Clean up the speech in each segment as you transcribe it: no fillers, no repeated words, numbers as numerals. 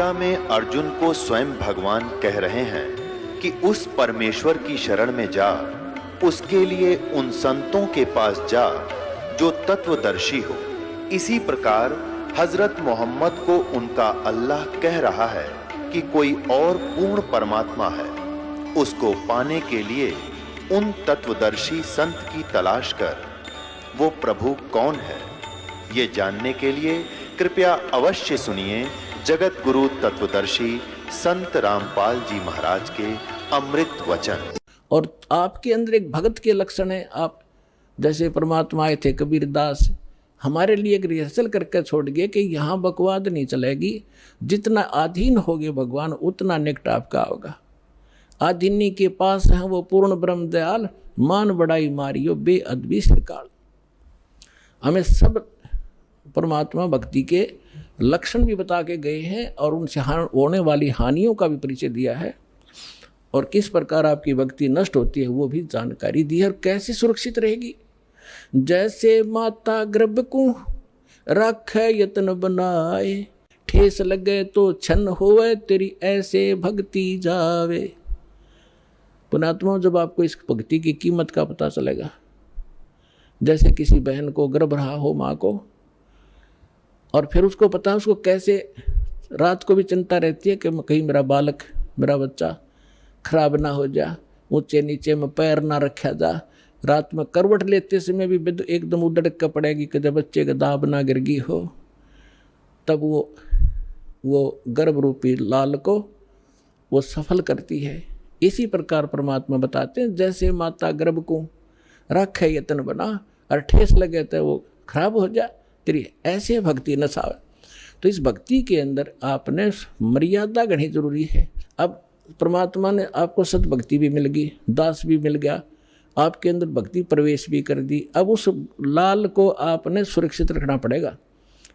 गीता में अर्जुन को स्वयं भगवान कह रहे हैं कि उस परमेश्वर की शरण में जा, उसके लिए उन संतों के पास जा जो तत्वदर्शी हो। इसी प्रकार हजरत मोहम्मद को उनका अल्लाह कह रहा है कि कोई और पूर्ण परमात्मा है, उसको पाने के लिए उन तत्वदर्शी संत की तलाश कर। वो प्रभु कौन है, ये जानने के लिए कृपया अवश्य सुनिए जगत गुरु तत्वदर्शी संत रामपाल जी महाराज के अमृत वचन। और आपके अंदर एक भगत के लक्षण है। आप जैसे परमात्मा आए थे कबीरदास, हमारे लिए एक रिहर्सल करके छोड़ गए कि यहाँ बकवाद नहीं चलेगी, जितना अधीन होगे भगवान उतना निकट आपका होगा। अधीनी के पास है वो पूर्ण ब्रह्म दयाल, मान बड़ाई मारियो बेअदबी श्रीकाल। हमें सब परमात्मा भक्ति के लक्षण भी बता के गए हैं और उनसे होने वाली हानियों का भी परिचय दिया है, और किस प्रकार आपकी भक्ति नष्ट होती है वो भी जानकारी दी है, और कैसे सुरक्षित रहेगी। जैसे माता गर्भ को रखे यत्न बनाए, ठेस लगे तो छन होवे तेरी ऐसे भक्ति जावे। पुणात्मा, जब आपको इस भक्ति की कीमत का पता चलेगा, जैसे किसी बहन को गर्भ रहा हो माँ को, और फिर उसको पता है उसको कैसे रात को भी चिंता रहती है कि कहीं मेरा बालक मेरा बच्चा खराब ना हो जा, ऊंचे नीचे में पैर ना रखा जा, रात में करवट लेते समय भी एकदम उधड़ के पड़ेगी कि जब बच्चे का दाब ना गिरगी हो, तब वो गर्भ रूपी लाल को वो सफल करती है। इसी प्रकार परमात्मा बताते हैं, जैसे माता गर्भ को रखे यत्न बना और ठेस लगे तो वो खराब हो जा, तेरी ऐसे भक्ति न सावे। तो इस भक्ति के अंदर आपने मर्यादा गढ़नी जरूरी है। अब परमात्मा ने आपको सद्भक्ति भी मिल गई, दास भी मिल गया, आपके अंदर भक्ति प्रवेश भी कर दी। अब उस लाल को आपने सुरक्षित रखना पड़ेगा।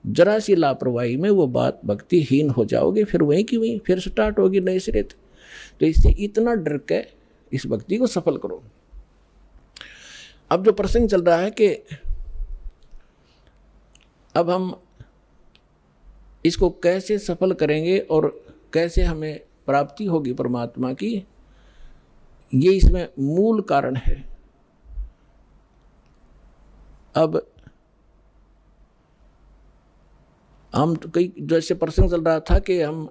जरा सी लापरवाही में वो बात भक्तिहीन हो जाओगे, फिर वहीं की वहीं फिर स्टार्ट होगी नए सिरे। तो इससे इतना डर के इस भक्ति को सफल करो। अब जो प्रसंग चल रहा है कि अब हम इसको कैसे सफल करेंगे और कैसे हमें प्राप्ति होगी परमात्मा की, ये इसमें मूल कारण है। अब हम तो कई जैसे प्रसंग चल रहा था कि हम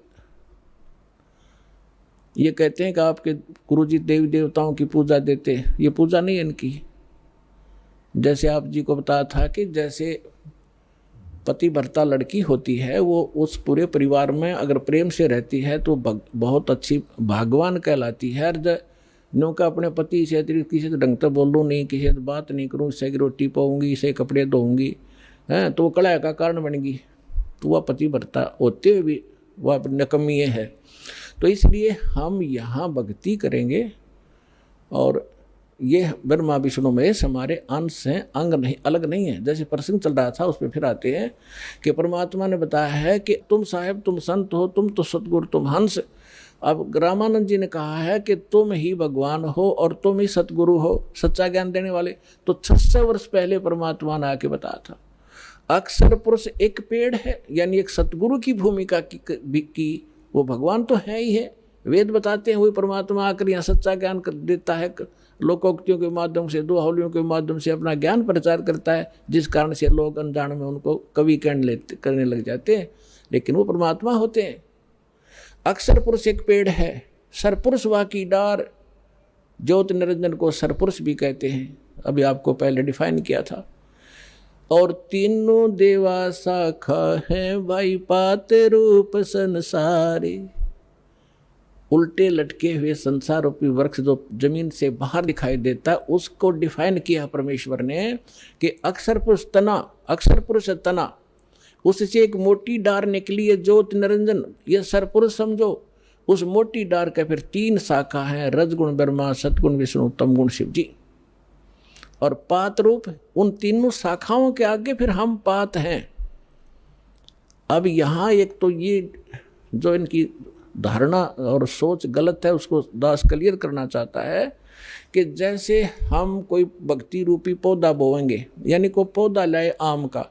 ये कहते हैं कि आपके गुरुजी देवी देवताओं की पूजा देते, ये पूजा नहीं है इनकी। जैसे आप जी को बताया था कि जैसे पति भर्ता लड़की होती है, वो उस पूरे परिवार में अगर प्रेम से रहती है तो बहुत अच्छी भाग्यवान कहलाती है। नो का अपने पति से किसी से ढंग से बोलूँ नहीं, किसी से बात नहीं करूँ, इसे रोटी पाऊँगी, इसे कपड़े धोऊँगी, हैं, तो वो कलह का कारण बनेगी। तो वह पति भर्ता होते हुए भी वह नकमी है। तो इसलिए हम यहाँ भक्ति करेंगे, और ये ब्रह्मा विष्णु महेश हमारे अंश हैं, अंग नहीं, अलग नहीं है। जैसे प्रसंग चल रहा था उसमें फिर आते हैं कि परमात्मा ने बताया है कि तुम साहेब, तुम संत हो, तुम तो सतगुरु, तुम हंस। अब रामानंद जी ने कहा है कि तुम ही भगवान हो और तुम ही सतगुरु हो, सच्चा ज्ञान देने वाले। तो 600 वर्ष पहले परमात्मा ने आके बताया था। अक्षर पुरुष एक पेड़ है, यानी एक सतगुरु की भूमिका की वो भगवान तो है ही है। वेद बताते हैं वही परमात्मा आकर यहाँ सच्चा ज्ञान देता है, लोकोक्तियों के माध्यम से, दोहौलियों के माध्यम से अपना ज्ञान प्रचार करता है, जिस कारण से लोग अनजान में उनको कवि करने लग जाते हैं, लेकिन वो परमात्मा होते हैं। अक्षर पुरुष एक पेड़ है, सरपुरुष वा की डार, ज्योति निरंजन को सरपुरुष भी कहते हैं, अभी आपको पहले डिफाइन किया था। और तीनों देवा शाखा है भाई पात रूप संसारे। उल्टे लटके हुए संसार रूपी वृक्ष जो जमीन से बाहर दिखाई देता है, उसको डिफाइन किया परमेश्वर ने कि अक्षर पुरुष तना, अक्षर पुरुष तना, उससे एक मोटी डार निकली है ज्योति निरंजन, ये सरपुरुष समझो। उस मोटी डार का फिर 3 शाखा है, रजगुण ब्रह्मा, सतगुण विष्णु, तमगुण शिव जी। और पात रूप, उन तीनों शाखाओं के आगे फिर हम पात हैं। अब यहाँ एक तो ये जो इनकी धारणा और सोच गलत है, उसको दास क्लियर करना चाहता है कि जैसे हम कोई भक्ति रूपी पौधा बोएंगे, यानी कोई पौधा लाए आम का,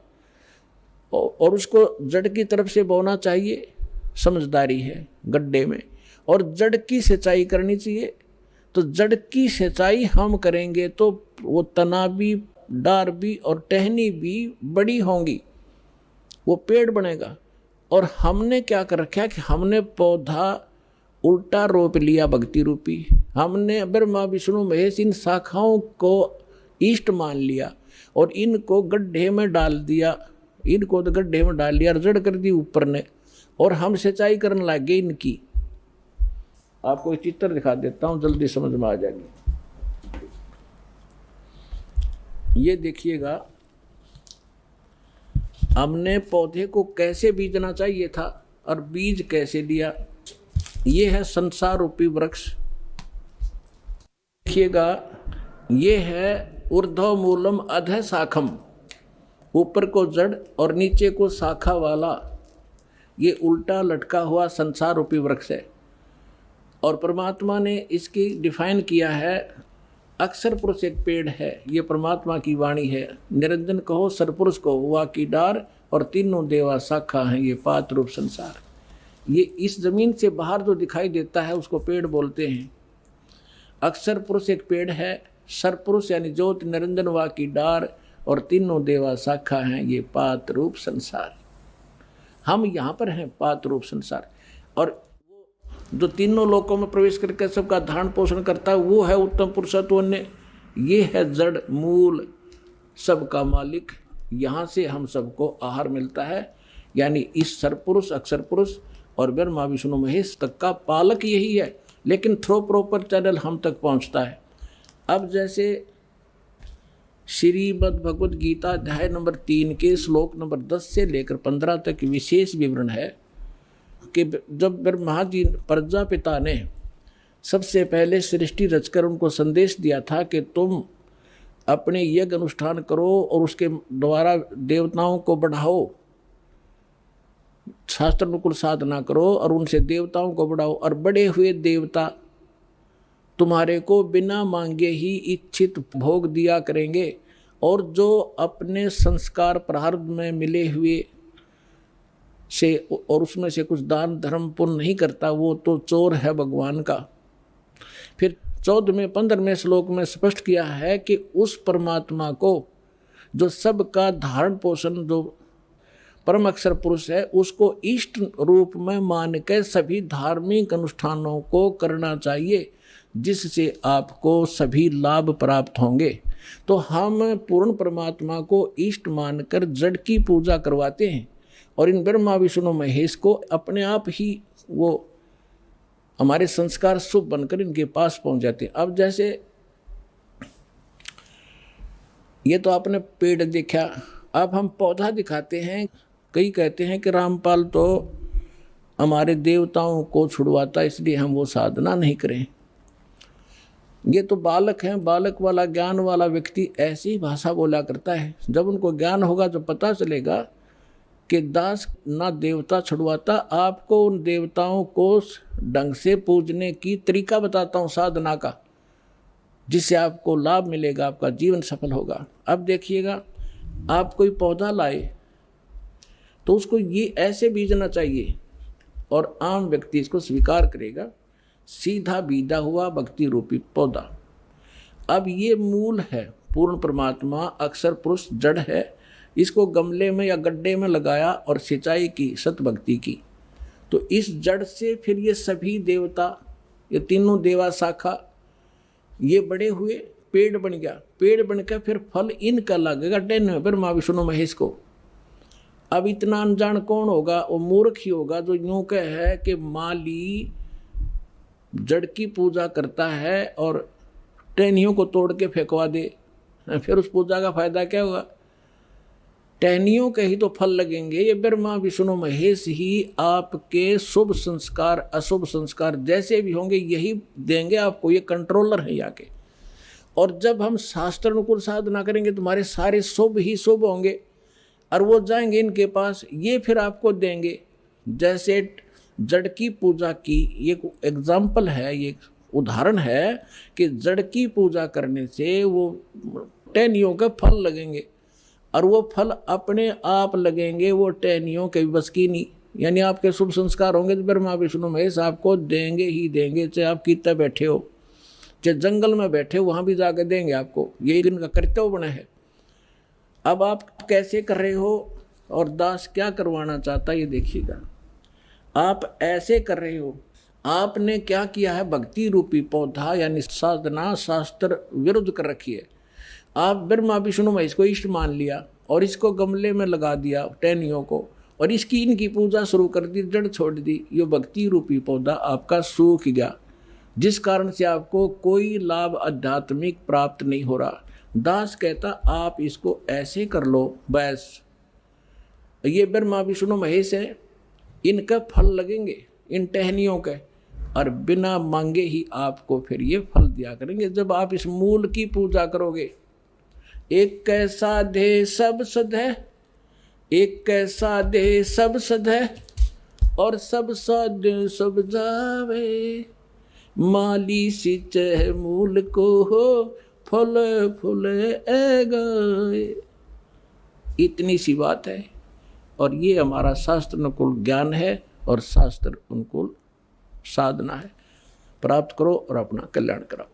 और उसको जड़ की तरफ से बोना चाहिए, समझदारी है गड्ढे में, और जड़ की सिंचाई करनी चाहिए। तो जड़ की सिंचाई हम करेंगे तो वो तना भी, डार भी और टहनी भी बड़ी होंगी, वो पेड़ बनेगा। और हमने क्या कर रखा है कि हमने पौधा उल्टा रोप लिया भक्ति रूपी। हमने ब्रह्मा विष्णु महेश इन शाखाओं को इष्ट मान लिया और इनको गड्ढे में डाल दिया, इनको तो गड्ढे में डाल लिया, जड़ कर दी ऊपर ने, और हम सिंचाई करने लग गए इनकी। आपको एक चित्र दिखा देता हूं, जल्दी समझ में आ जाएगी। ये देखिएगा, हमने पौधे को कैसे बीजना चाहिए था और बीज कैसे दिया। ये है संसार रूपी वृक्ष। देखिएगा, ये है ऊर्ध्व मूलम अधः शाखम, ऊपर को जड़ और नीचे को शाखा वाला ये उल्टा लटका हुआ संसार रूपी वृक्ष है। और परमात्मा ने इसकी डिफाइन किया है, अक्षर पुरुष एक पेड़ है, ये परमात्मा की वाणी है। निरंजन कहो सरपुरुष को, हुआ की डार और तीनों देवा शाखा हैं, ये पात रूप संसार। ये इस जमीन से बाहर जो दिखाई देता है उसको पेड़ बोलते हैं। अक्षर पुरुष एक पेड़ है, सरपुरुष यानी ज्योति निरंजन वा की डार और तीनों देवा शाखा हैं, ये पात रूप संसार। हम यहाँ पर हैं पात रूप संसार। और जो तीनों लोकों में प्रवेश करके सबका धारण पोषण करता है वो है उत्तम पुरुषत्व ने। ये है जड़ मूल सबका मालिक। यहाँ से हम सबको आहार मिलता है, यानी इस सरपुरुष अक्षर पुरुष और ब्रह्मा विष्णु महेश तक का पालक यही है, लेकिन थ्रो प्रॉपर चैनल हम तक पहुँचता है। अब जैसे श्रीमद् भगवद गीता अध्याय नंबर 3 के श्लोक नंबर 10 से लेकर 15 तक विशेष विवरण है कि जब ब्रह्मा जी प्रजापिता ने सबसे पहले सृष्टि रचकर उनको संदेश दिया था कि तुम अपने यज्ञ अनुष्ठान करो और उसके द्वारा देवताओं को बढ़ाओ, शास्त्र अनुकूल साधना करो और उनसे देवताओं को बढ़ाओ, और बड़े हुए देवता तुम्हारे को बिना मांगे ही इच्छित भोग दिया करेंगे। और जो अपने संस्कार प्रारब्ध में मिले हुए से और उसमें से कुछ दान धर्म पुण्य नहीं करता, वो तो चोर है भगवान का। फिर 14वें 15वें श्लोक में स्पष्ट किया है कि उस परमात्मा को जो सबका धारण पोषण जो परम अक्षर पुरुष है उसको इष्ट रूप में मान के सभी धार्मिक अनुष्ठानों को करना चाहिए, जिससे आपको सभी लाभ प्राप्त होंगे। तो हम पूर्ण परमात्मा को इष्ट मानकर जड़ की पूजा करवाते हैं और इन ब्रह्मा विष्णु महेश को अपने आप ही वो हमारे संस्कार शुभ बनकर इनके पास पहुंच जाते हैं। अब जैसे ये तो आपने पेड़ देखा, अब हम पौधा दिखाते हैं। कई कहते हैं कि रामपाल तो हमारे देवताओं को छुड़वाता इसलिए हम वो साधना नहीं करें। ये तो बालक हैं, बालक वाला ज्ञान वाला व्यक्ति ऐसी भाषा बोला करता है। जब उनको ज्ञान होगा तो पता चलेगा कि दास ना देवता छुड़वाता, आपको उन देवताओं को ढंग से पूजने की तरीका बताता हूँ साधना का, जिससे आपको लाभ मिलेगा, आपका जीवन सफल होगा। अब देखिएगा, आप कोई पौधा लाए तो उसको ये ऐसे बीजना चाहिए और आम व्यक्ति इसको स्वीकार करेगा। सीधा बीजा हुआ भक्ति रूपी पौधा। अब ये मूल है, पूर्ण परमात्मा अक्षर पुरुष जड़ है। इसको गमले में या गड्ढे में लगाया और सिंचाई की, सत भक्ति की, तो इस जड़ से फिर ये सभी देवता, ये तीनों देवा शाखा, ये बड़े हुए, पेड़ बन गया। पेड़ बनकर फिर फल इनका लगेगा डेन ब्रह्मा विष्णु महेश को। अब इतना अनजान कौन होगा? वो मूर्ख ही होगा जो यूं कहे कि माली जड़ की पूजा करता है और टहनियों को तोड़ के फेंकवा दे, फिर उस पूजा का फायदा क्या होगा? टहनियों के ही तो फल लगेंगे। ये ब्रह्मा विष्णु महेश ही आपके शुभ संस्कार अशुभ संस्कार जैसे भी होंगे यही देंगे आपको। ये कंट्रोलर है यहाँ के। और जब हम शास्त्र अनुकूल साधना करेंगे तुम्हारे सारे शुभ ही शुभ होंगे और वो जाएंगे इनके पास, ये फिर आपको देंगे। जैसे जड़ की पूजा की ये एग्जाम्पल है, ये उदाहरण है कि जड़ की पूजा करने से वो टहनियों के फल लगेंगे और वो फल अपने आप लगेंगे, वो टहनियों के बस की नहीं। यानी आपके शुभ संस्कार होंगे तो ब्रह्मा विष्णु महेश आपको देंगे ही देंगे, चाहे आप कितना बैठे हो, चाहे जंगल में बैठे हो वहां भी जाकर देंगे आपको, ये इनका कर्तव्य बना है। अब आप कैसे कर रहे हो और दास क्या करवाना चाहता है ये देखिएगा। आप ऐसे कर रहे हो, आपने क्या किया है, भक्ति रूपी पौधा यानी साधना शास्त्र विरुद्ध कर रखी है। आप ब्रह्मा विष्णु महेश को इष्ट मान लिया और इसको गमले में लगा दिया टहनियों को, और इसकी इनकी पूजा शुरू कर दी, जड़ छोड़ दी। ये भक्ति रूपी पौधा आपका सूख गया, जिस कारण से आपको कोई लाभ आध्यात्मिक प्राप्त नहीं हो रहा। दास कहता आप इसको ऐसे कर लो, बस ये ब्रह्मा विष्णु महेश है, इनका फल लगेंगे इन टहनियों के, और बिना मांगे ही आपको फिर ये फल दिया करेंगे जब आप इस मूल की पूजा करोगे। एक कैसा दे सब सद है, एक कैसा दे सब सद है, और सब सद सब जावे, माली सिंचै मूल को हो, फल फूल गए। इतनी सी बात है, और ये हमारा शास्त्र अनुकूल ज्ञान है और शास्त्र अनुकूल साधना है। प्राप्त करो और अपना कल्याण कराओ।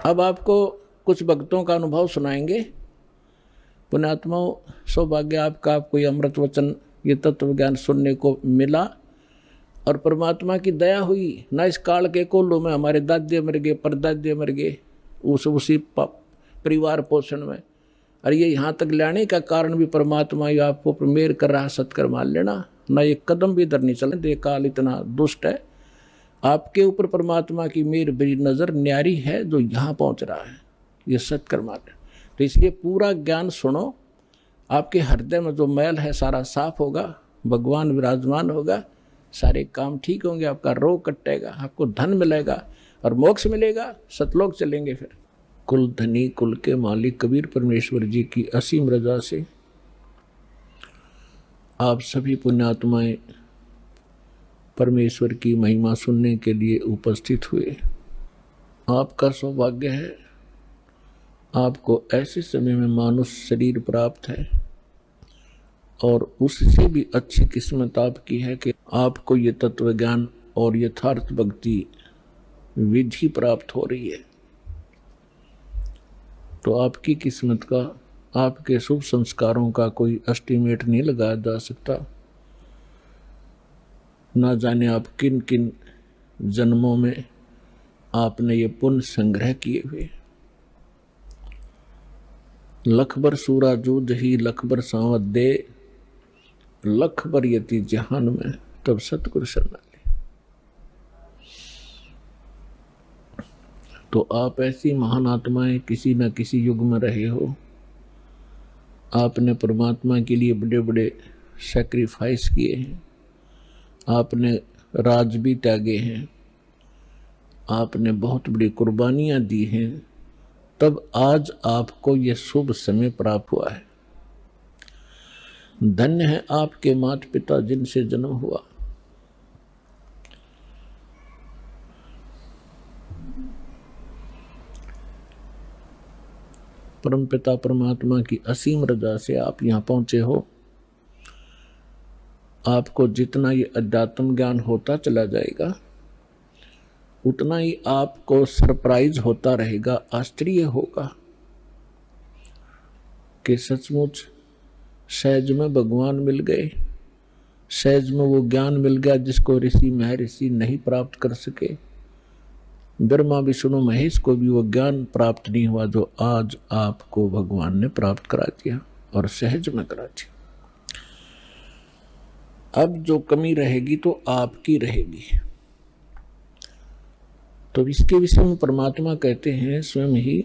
अब आपको कुछ भक्तों का अनुभव सुनाएंगे। पुण्यात्माओं, सौभाग्य आपका, आपको ये अमृत वचन, ये तत्व ज्ञान सुनने को मिला, और परमात्मा की दया हुई ना। इस काल के कोल्हू में हमारे दादे मर गए, परदादे मर गए उसी परिवार पोषण में, और ये यहाँ तक लाने का कारण भी परमात्मा ही आपको मेहर कर रहा। सत्कर मान लेना ना, एक कदम भी इधर नहीं चले। दे काल इतना दुष्ट है, आपके ऊपर परमात्मा की मेहर बड़ी नज़र न्यारी है जो यहाँ पहुँच रहा है। ये सत्कर मान लेना। तो इसलिए पूरा ज्ञान सुनो, आपके हृदय में जो मैल है सारा साफ होगा, भगवान विराजमान होगा, सारे काम ठीक होंगे, आपका रोग कटेगा, आपको धन मिलेगा और मोक्ष मिलेगा, सतलोक चलेंगे। फिर कुल धनी कुल के मालिक कबीर परमेश्वर जी की असीम रजा से आप सभी पुण्यात्माएं परमेश्वर की महिमा सुनने के लिए उपस्थित हुए। आपका सौभाग्य है, आपको ऐसे समय में मानुष शरीर प्राप्त है, और उससे भी अच्छी किस्मत आपकी है कि आपको ये तत्व ज्ञान और यथार्थ भक्ति विधि प्राप्त हो रही है। तो आपकी किस्मत का, आपके शुभ संस्कारों का कोई एस्टीमेट नहीं लगाया जा सकता। ना जाने आप किन किन जन्मों में आपने ये पुण्य संग्रह किए हुए। लखबर सूरा जूझ ही लखबर सांवत दे, लखबर यति जहान में तब सतगुरु शरण ले। तो आप ऐसी महान आत्माएं किसी न किसी युग में रहे हो। आपने परमात्मा के लिए बड़े बड़े सैक्रिफाइस किए हैं, आपने राज भी त्यागे हैं, आपने बहुत बड़ी कुर्बानियां दी हैं, तब आज आपको ये शुभ समय प्राप्त हुआ है। धन्य है आपके माता पिता जिनसे जन्म हुआ। परमपिता परमात्मा की असीम रजा से आप यहाँ पहुँचे हो। आपको जितना ये अध्यात्म ज्ञान होता चला जाएगा, उतना ही आपको सरप्राइज होता रहेगा, आश्चर्य होगा कि सचमुच सहज में भगवान मिल गए, सहज में वो ज्ञान मिल गया जिसको ऋषि महर्षि नहीं प्राप्त कर सके। ब्रह्मा विष्णु महेश को भी वो ज्ञान प्राप्त नहीं हुआ जो आज आपको भगवान ने प्राप्त करा दिया, और सहज में करा दिया। अब जो कमी रहेगी तो आपकी रहेगी। तो इसके विषय में परमात्मा कहते हैं स्वयं ही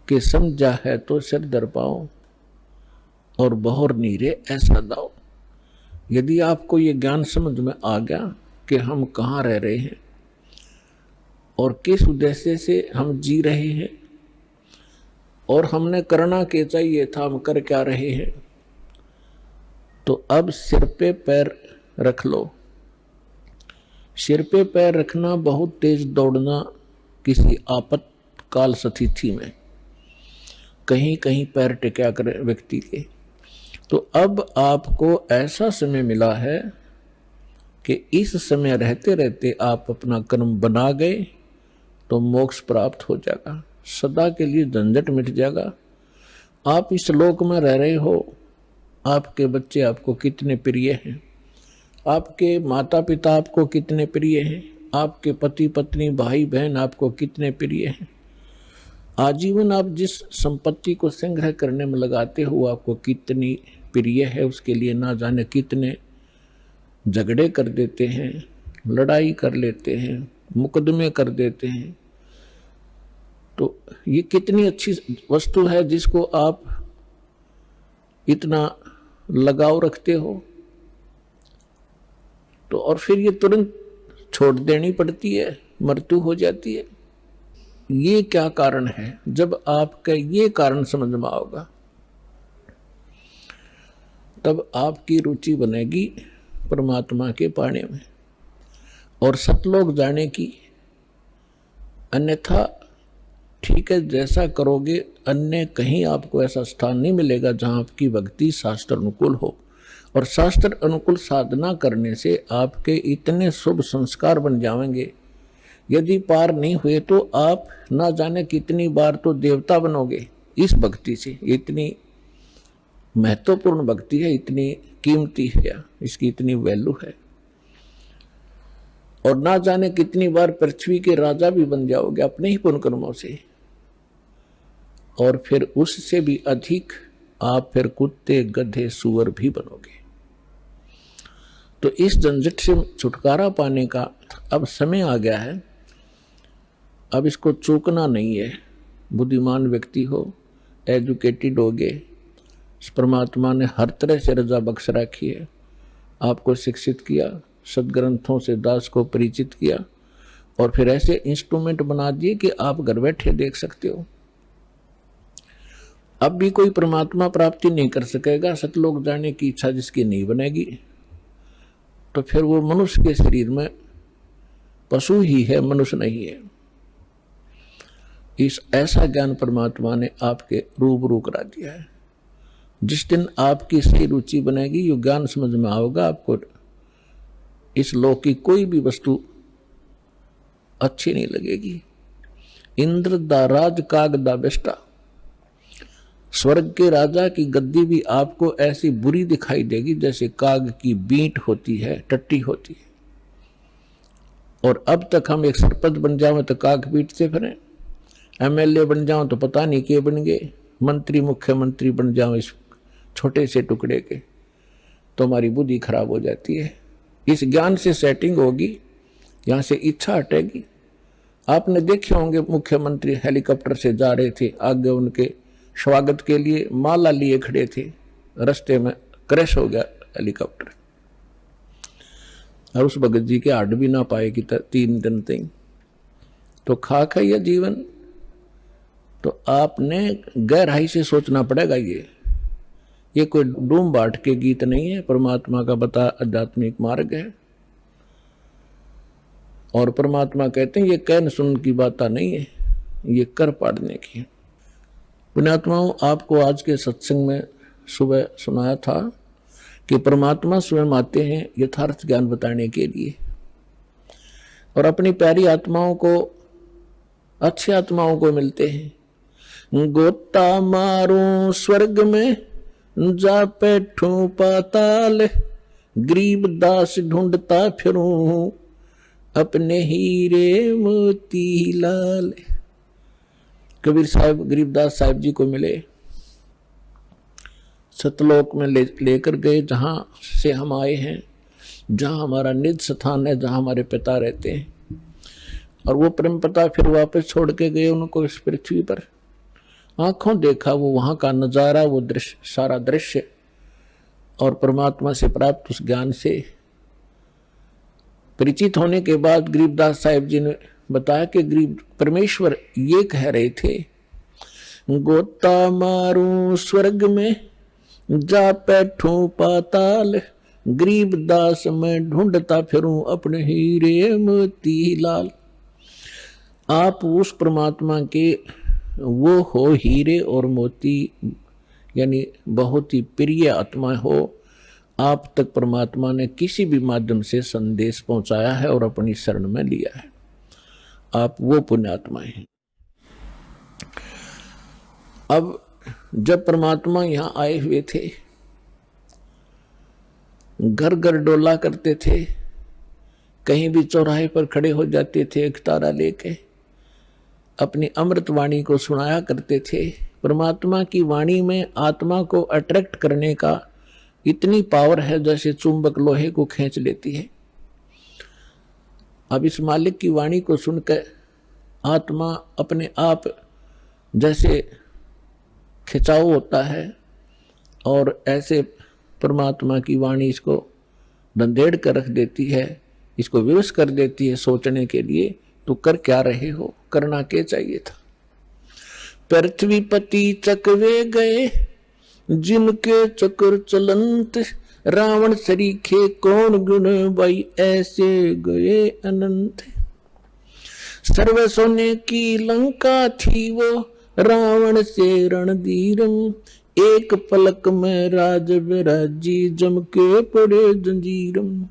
कि समझा है तो सिर दर पाओ, और बहुर नीरे ऐसा दाओ। यदि आपको ये ज्ञान समझ में आ गया कि हम कहाँ रह रहे हैं और किस उद्देश्य से हम जी रहे हैं, और हमने करना क्या चाहिए था, हम कर क्या रहे हैं, तो अब सिर पे पैर रख लो। सिर पे पैर रखना, बहुत तेज दौड़ना किसी आपातकाल स्थिति में, कहीं कहीं पैर टिका कर व्यक्ति के। तो अब आपको ऐसा समय मिला है कि इस समय रहते रहते आप अपना कर्म बना गए तो मोक्ष प्राप्त हो जाएगा, सदा के लिए झंझट मिट जाएगा। आप इस लोक में रह रहे हो, आपके बच्चे आपको कितने प्रिय हैं, आपके माता पिता आपको कितने प्रिय हैं, आपके पति पत्नी भाई बहन आपको कितने प्रिय हैं। आजीवन आप जिस संपत्ति को संग्रह करने में लगाते हो आपको कितनी प्रिय है, उसके लिए ना जाने कितने झगड़े कर देते हैं, लड़ाई कर लेते हैं, मुकदमे कर देते हैं। तो ये कितनी अच्छी वस्तु है जिसको आप इतना लगाव रखते हो, तो और फिर ये तुरंत छोड़ देनी पड़ती है, मृत्यु हो जाती है। ये क्या कारण है? जब आपका ये कारण समझ में आओगा तब आपकी रुचि बनेगी परमात्मा के पाने में और सतलोक जाने की। अन्यथा ठीक है, जैसा करोगे अन्य कहीं आपको ऐसा स्थान नहीं मिलेगा जहां आपकी भक्ति शास्त्र अनुकूल हो। और शास्त्र अनुकूल साधना करने से आपके इतने शुभ संस्कार बन जाएंगे, यदि पार नहीं हुए तो आप ना जाने कितनी बार तो देवता बनोगे इस भक्ति से। इतनी महत्वपूर्ण भक्ति है, इतनी कीमती है, इसकी इतनी वैल्यू है। और ना जाने कितनी बार पृथ्वी के राजा भी बन जाओगे अपने ही पुण्य कर्मों से। और फिर उससे भी अधिक आप फिर कुत्ते गधे सूअर भी बनोगे। तो इस झंझट से छुटकारा पाने का अब समय आ गया है। अब इसको चूकना नहीं है। बुद्धिमान व्यक्ति हो, एजुकेटेड होगे, परमात्मा ने हर तरह से रजा बख्श रखी है, आपको शिक्षित किया, सदग्रंथों से दास को परिचित किया और फिर ऐसे इंस्ट्रूमेंट बना दिए कि आप घर बैठे देख सकते हो। अब भी कोई परमात्मा प्राप्ति नहीं कर सकेगा, सतलोक जाने की इच्छा जिसकी नहीं बनेगी तो फिर वो मनुष्य के शरीर में पशु ही है, मनुष्य नहीं है। इस ऐसा ज्ञान परमात्मा ने आपके रूबरू करा दिया है। जिस दिन आपकी सही रुचि बनेगी, यो ज्ञान समझ में आओगा, आपको इस लोक की कोई भी वस्तु अच्छी नहीं लगेगी। इंद्र दा राज काग दा बेष्टा, स्वर्ग के राजा की गद्दी भी आपको ऐसी बुरी दिखाई देगी जैसे काग की बींट होती है, टट्टी होती है। और अब तक हम एक सरपंच बन जाओ तो काग बीटते फिरें, एमएलए बन जाओ तो पता नहीं के बन गए, मंत्री मुख्यमंत्री बन जाओ इस छोटे से टुकड़े के, तो हमारी बुद्धि खराब हो जाती है। इस ज्ञान से सेटिंग होगी, यहाँ से इच्छा हटेगी। आपने देखे होंगे मुख्यमंत्री हेलीकॉप्टर से जा रहे थे, आगे उनके स्वागत के लिए माला लिए खड़े थे, रास्ते में क्रैश हो गया हेलीकॉप्टर और उस भगत जी के हड्ड भी ना पाए कि 3 दिन तक। तो खाक है यह जीवन। तो आपने गहराई से सोचना पड़ेगा। ये कोई डूम बाट के गीत नहीं है, परमात्मा का बता आध्यात्मिक मार्ग है। और परमात्मा कहते हैं ये कहन सुन की बात नहीं है, ये कर पाड़ने की है। पुण्यात्माओं, आपको आज के सत्संग में सुबह सुनाया था कि परमात्मा स्वयं आते हैं यथार्थ ज्ञान बताने के लिए और अपनी प्यारी आत्माओं को, अच्छी आत्माओं को मिलते हैं। गोता मारूं स्वर्ग में, जा बैठूं पाताल, गरीब दास ढूंढता फिरूं अपने हीरे मोती लाल। कबीर साहब गरीबदास साहब जी को मिले, सतलोक में लेकर गए, जहां से हम आए हैं, जहां हमारा निज स्थान है, जहां हमारे पिता रहते हैं। और वो प्रेम पिता फिर वापस छोड़ के गए उनको इस पृथ्वी पर। आंखों देखा वो वहां का नजारा, वो दृश्य, सारा दृश्य। और परमात्मा से प्राप्त उस ज्ञान से परिचित होने के बाद गरीबदास साहिब जी ने बताया कि गरीब परमेश्वर ये कह रहे थे, गोता मारूं स्वर्ग में, जा बैठूं पाताल, गरीब दास मैं ढूंढता फिरूं अपने हीरे मोती लाल। आप उस परमात्मा के वो हो हीरे और मोती, यानी बहुत ही प्रिय आत्मा हो, आप तक परमात्मा ने किसी भी माध्यम से संदेश पहुंचाया है और अपनी शरण में लिया है, आप वो पुण्यात्माएं हैं। अब जब परमात्मा यहां आए हुए थे, घर घर डोला करते थे, कहीं भी चौराहे पर खड़े हो जाते थे, एक तारा लेके अपनी अमृत वाणी को सुनाया करते थे। परमात्मा की वाणी में आत्मा को अट्रैक्ट करने का इतनी पावर है जैसे चुंबक लोहे को खींच लेती है। अब इस मालिक की वाणी को सुनकर आत्मा अपने आप जैसे खिंचाव होता है, और ऐसे परमात्मा की वाणी इसको धंधेड़ कर रख देती है, इसको विवश कर देती है सोचने के लिए, तो कर क्या रहे हो, करना क्या चाहिए था। पृथ्वीपति चकवे गए जिनके चक्र चलंत, रावण सरीखे कौन गुण भाई ऐसे गए अनंत। सर्व सोने की लंका थी वो रावण से रणधीरम, एक पलक में राज विराजी जम के पड़े जंजीरम।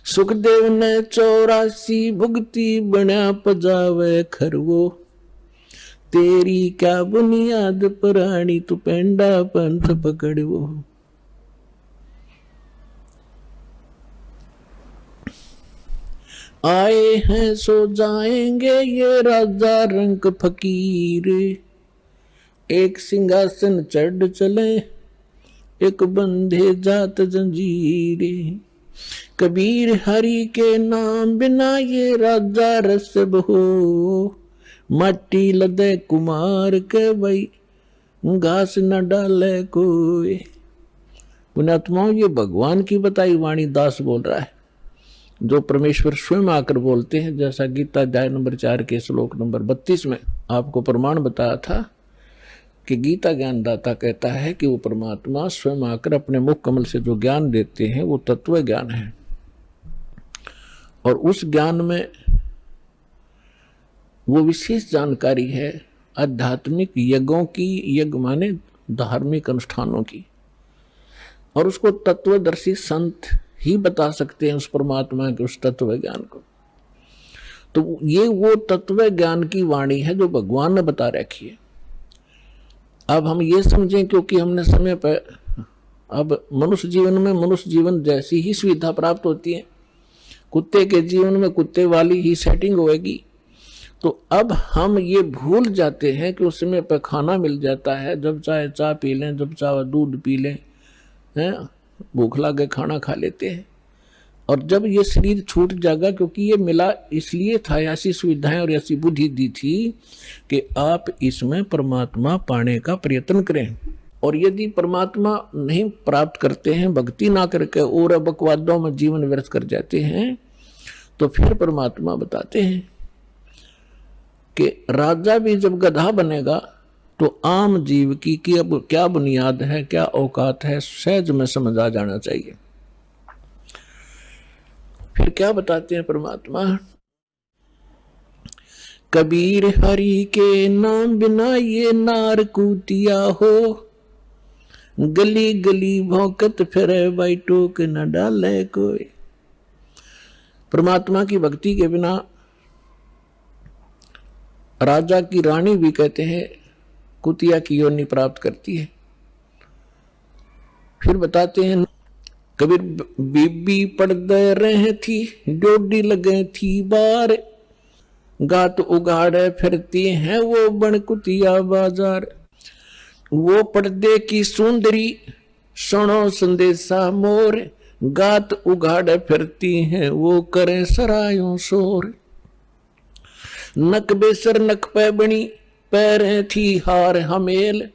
सुखदेव ने 84 भुगती बना पजावे खरवो, तेरी क्या बुनियाद पुरानी तू पेंडा पंथ पकड़वो। आए हैं सो जाएंगे ये राजा रंग फकीर, एक सिंहासन चढ़ चले एक बंधे जात जंजीरे। कबीर हरि के नाम बिना ये राजा रसब हो, माटी लदे कुमार के भाई घास न डाले कोई। पुण्यात्माओं, ये भगवान की बताई वाणी दास बोल रहा है, जो परमेश्वर स्वयं आकर बोलते हैं। जैसा गीता अध्याय नंबर 4 के श्लोक नंबर 32 में आपको प्रमाण बताया था कि गीता ज्ञानदाता कहता है कि वो परमात्मा स्वयं आकर अपने मुख कमल से जो ज्ञान देते हैं वो तत्व ज्ञान है, और उस ज्ञान में वो विशेष जानकारी है आध्यात्मिक यज्ञों की, यज्ञ माने धार्मिक अनुष्ठानों की, और उसको तत्वदर्शी संत ही बता सकते हैं उस परमात्मा के उस तत्व ज्ञान को। तो ये वो तत्व ज्ञान की वाणी है जो भगवान ने बता रखी है। अब हम ये समझें, क्योंकि हमने समय पर, अब मनुष्य जीवन में मनुष्य जीवन जैसी ही सुविधा प्राप्त होती है, कुत्ते के जीवन में कुत्ते वाली ही सेटिंग होएगी, तो अब हम ये भूल जाते हैं कि उस समय पर खाना मिल जाता है, जब चाहे चाय पी लें, जब चाहे दूध पी लें, हैं, भूख लगे खाना खा लेते हैं। और जब ये शरीर छूट जाएगा, क्योंकि ये मिला इसलिए था, ऐसी सुविधाएं और ऐसी बुद्धि दी थी कि आप इसमें परमात्मा पाने का प्रयत्न करें। और यदि परमात्मा नहीं प्राप्त करते हैं, भक्ति ना करके और बकवादों में जीवन व्यर्थ कर जाते हैं, तो फिर परमात्मा बताते हैं कि राजा भी जब गधा बनेगा तो आम जीव की अब क्या बुनियाद है, क्या औकात है, सहज में समझ आ जाना चाहिए। फिर क्या बताते हैं परमात्मा, कबीर हरि के नाम बिना ये नार कूतिया हो, गली गली भौंकत फिरे भाई टोक न डाले कोई। परमात्मा की भक्ति के बिना राजा की रानी भी कहते हैं कुतिया की योनि प्राप्त करती है। फिर बताते हैं, कबीर बीबी पड़दे रहे थी, डोडी लगे थी बार, गात उगाड़े फिरती हैं वो बन कुतिया बाजार। वो पर्दे की सुंदरी सुनो संदेशा मोर, गात उगाड़े फिरती हैं वो करे सरायों शोर। नक बेसर नक पे बनी पैरें थी हार हमेल,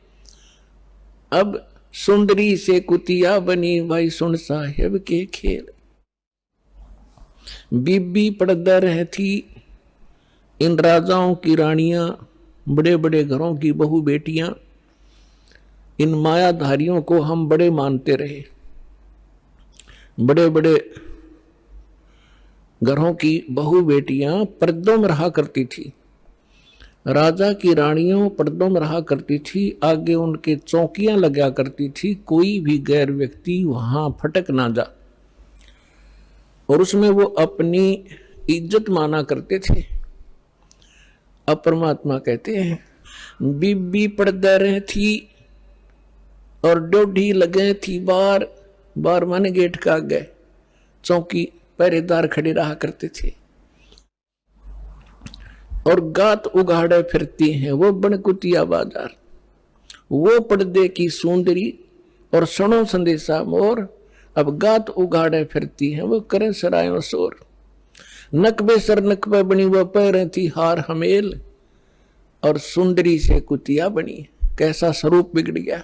अब सुंदरी से कुतिया बनी भाई सुन साहेब के खेल। बीबी पड़दा रह थी, इन राजाओं की रानियां, बड़े बड़े घरों की बहु बेटियां, इन मायाधारियों को हम बड़े मानते रहे। बड़े बड़े घरों की बहु बेटियां पर्दों में रहा करती थी, राजा की रानियों पर्दों में रहा करती थी, आगे उनके चौकियां लगा करती थी, कोई भी गैर व्यक्ति वहां फटक ना जा, और उसमें वो अपनी इज्जत माना करते थे। अब परमात्मा कहते हैं बीबी पर्दा रहे थी और डोढ़ी लगे थी बार बार, माने गेट का गए चौकी पहरेदार खड़े रहा करते थे, और गात उगाड़े फिरती हैं वो बनकुतिया बाजार, वो पर्दे की सुंदरी और सणो संदेशा मोर, अब गात उगाड़े फिरती हैं वो करे सरायों शोर। नकबे सर नकबे बनी वो पैरें थी हार हमेल, और सुंदरी से कुतिया बनी, कैसा स्वरूप बिगड़ गया,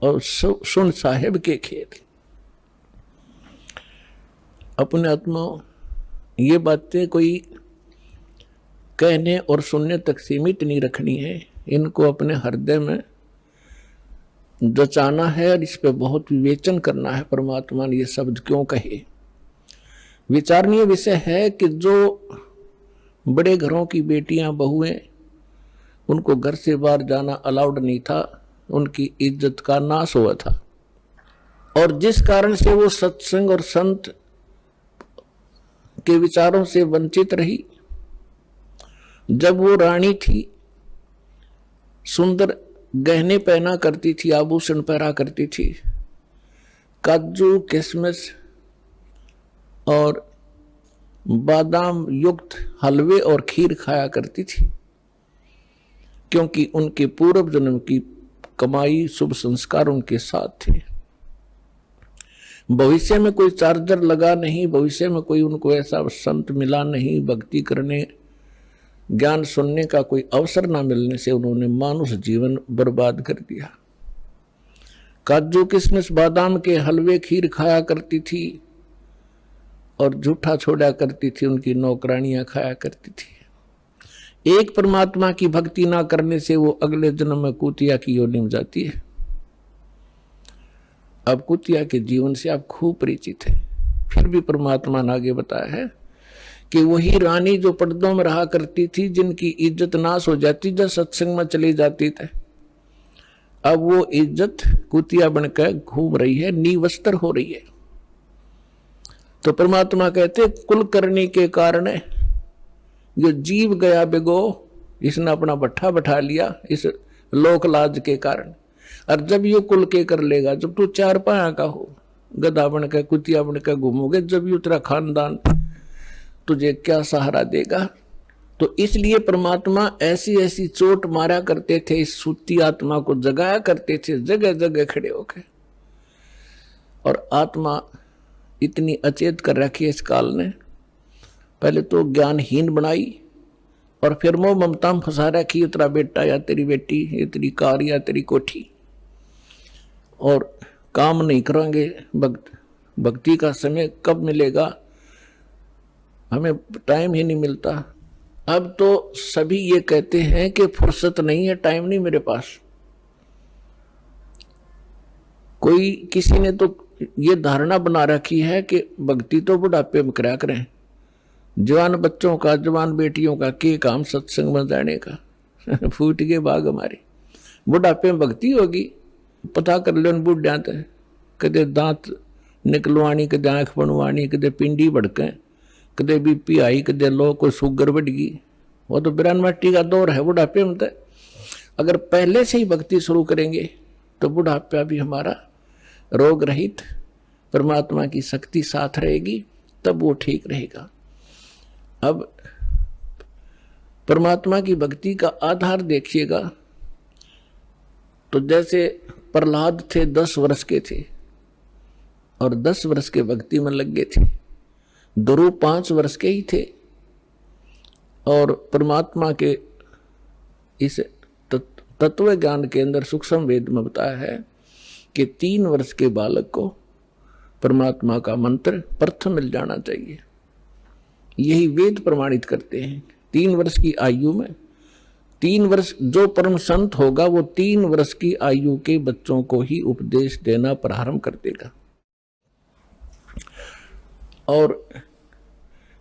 और सुन साहेब के खेल। अपने आत्मा ये बातें कोई कहने और सुनने तक सीमित नहीं रखनी है, इनको अपने हृदय में जचाना है और इस पे बहुत विवेचन करना है। परमात्मा ने ये शब्द क्यों कहे? विचारणीय विषय है कि जो बड़े घरों की बेटियां बहुएं, उनको घर से बाहर जाना अलाउड नहीं था, उनकी इज्जत का नाश हुआ था, और जिस कारण से वो सत्संग और संत के विचारों से वंचित रही। जब वो रानी थी, सुंदर गहने पहना करती थी, आभूषण पहना करती थी, काजू किशमिश और बादाम युक्त हलवे और खीर खाया करती थी, क्योंकि उनके पूर्व जन्म की कमाई शुभ संस्कार उनके साथ थे। भविष्य में कोई चार्जर लगा नहीं, भविष्य में कोई उनको ऐसा संत मिला नहीं, भक्ति करने ज्ञान सुनने का कोई अवसर ना मिलने से उन्होंने मानुष जीवन बर्बाद कर दिया। काजू किशमिश बादाम के हलवे खीर खाया करती थी और झूठा छोड़ा करती थी, उनकी नौकरानियां खाया करती थी। एक परमात्मा की भक्ति ना करने से वो अगले जन्म में कुतिया की योनि में जाती है। अब कुतिया के जीवन से आप खूब परिचित हैं, फिर भी परमात्मा ने आगे बताया है कि वही रानी जो पर्दों में रहा करती थी, जिनकी इज्जत नाश हो जाती जब सत्संग में चली जाती थी, अब वो इज्जत कुतिया बनकर घूम रही है, निवस्त्र हो रही है। तो परमात्मा कहते कुल करने के कारण जो जीव गया बिगो, इसने अपना भट्ठा बैठा लिया इस लोक लाज के कारण। और जब ये कुल के कर लेगा, जब तू चार पाया का हो, गधा बनकर कुतिया बनकर घूमोगे, जब ये तेरा खानदान तुझे क्या सहारा देगा? तो इसलिए परमात्मा ऐसी ऐसी चोट मारा करते थे, इस सूती आत्मा को जगाया करते थे जगह जगह खड़े होकर। और आत्मा इतनी अचेत कर रखी है इस काल ने, पहले तो ज्ञानहीन बनाई और फिर मोह ममता में फंसा रखी, तेरा बेटा या तेरी बेटी, ये तेरी कार या तेरी कोठी, और काम नहीं करेंगे। भक्ति का समय कब मिलेगा, हमें टाइम ही नहीं मिलता। अब तो सभी ये कहते हैं कि फुर्सत नहीं है, टाइम नहीं मेरे पास। कोई किसी ने तो ये धारणा बना रखी है कि भक्ति तो बुढ़ापे में करा करें, जवान बच्चों का, जवान बेटियों का के काम सत्संग में जाने का। फूट गए भाग हमारे, बुढ़ापे में भक्ति होगी। पता कर लो बुढ़िया तो कदे दांत निकलवानी, कदे आंख बनवानी, कदे पिंडी भड़के, कदे बीपी आई, कदे लो कोई शुगर बढ़ गई। वो तो बिरान मट्टी का दौर है बुढ़ापे में। तो अगर पहले से ही भक्ति शुरू करेंगे तो बुढ़ापा भी हमारा रोग रहित, परमात्मा की शक्ति साथ रहेगी, तब वो ठीक रहेगा। अब परमात्मा की भक्ति का आधार देखिएगा, तो जैसे प्रहलाद थे 10 वर्ष के थे और 10 वर्ष के भक्ति में लग गए थे। ध्रुव 5 वर्ष के ही थे, और परमात्मा के इस तत्व ज्ञान के अंदर सूक्ष्म वेद में बताया है कि 3 वर्ष के बालक को परमात्मा का मंत्र प्रथम मिल जाना चाहिए। यही वेद प्रमाणित करते हैं। 3 वर्ष की आयु में 3 वर्ष जो परम संत होगा वो 3 वर्ष की आयु के बच्चों को ही उपदेश देना प्रारंभ कर देगा। और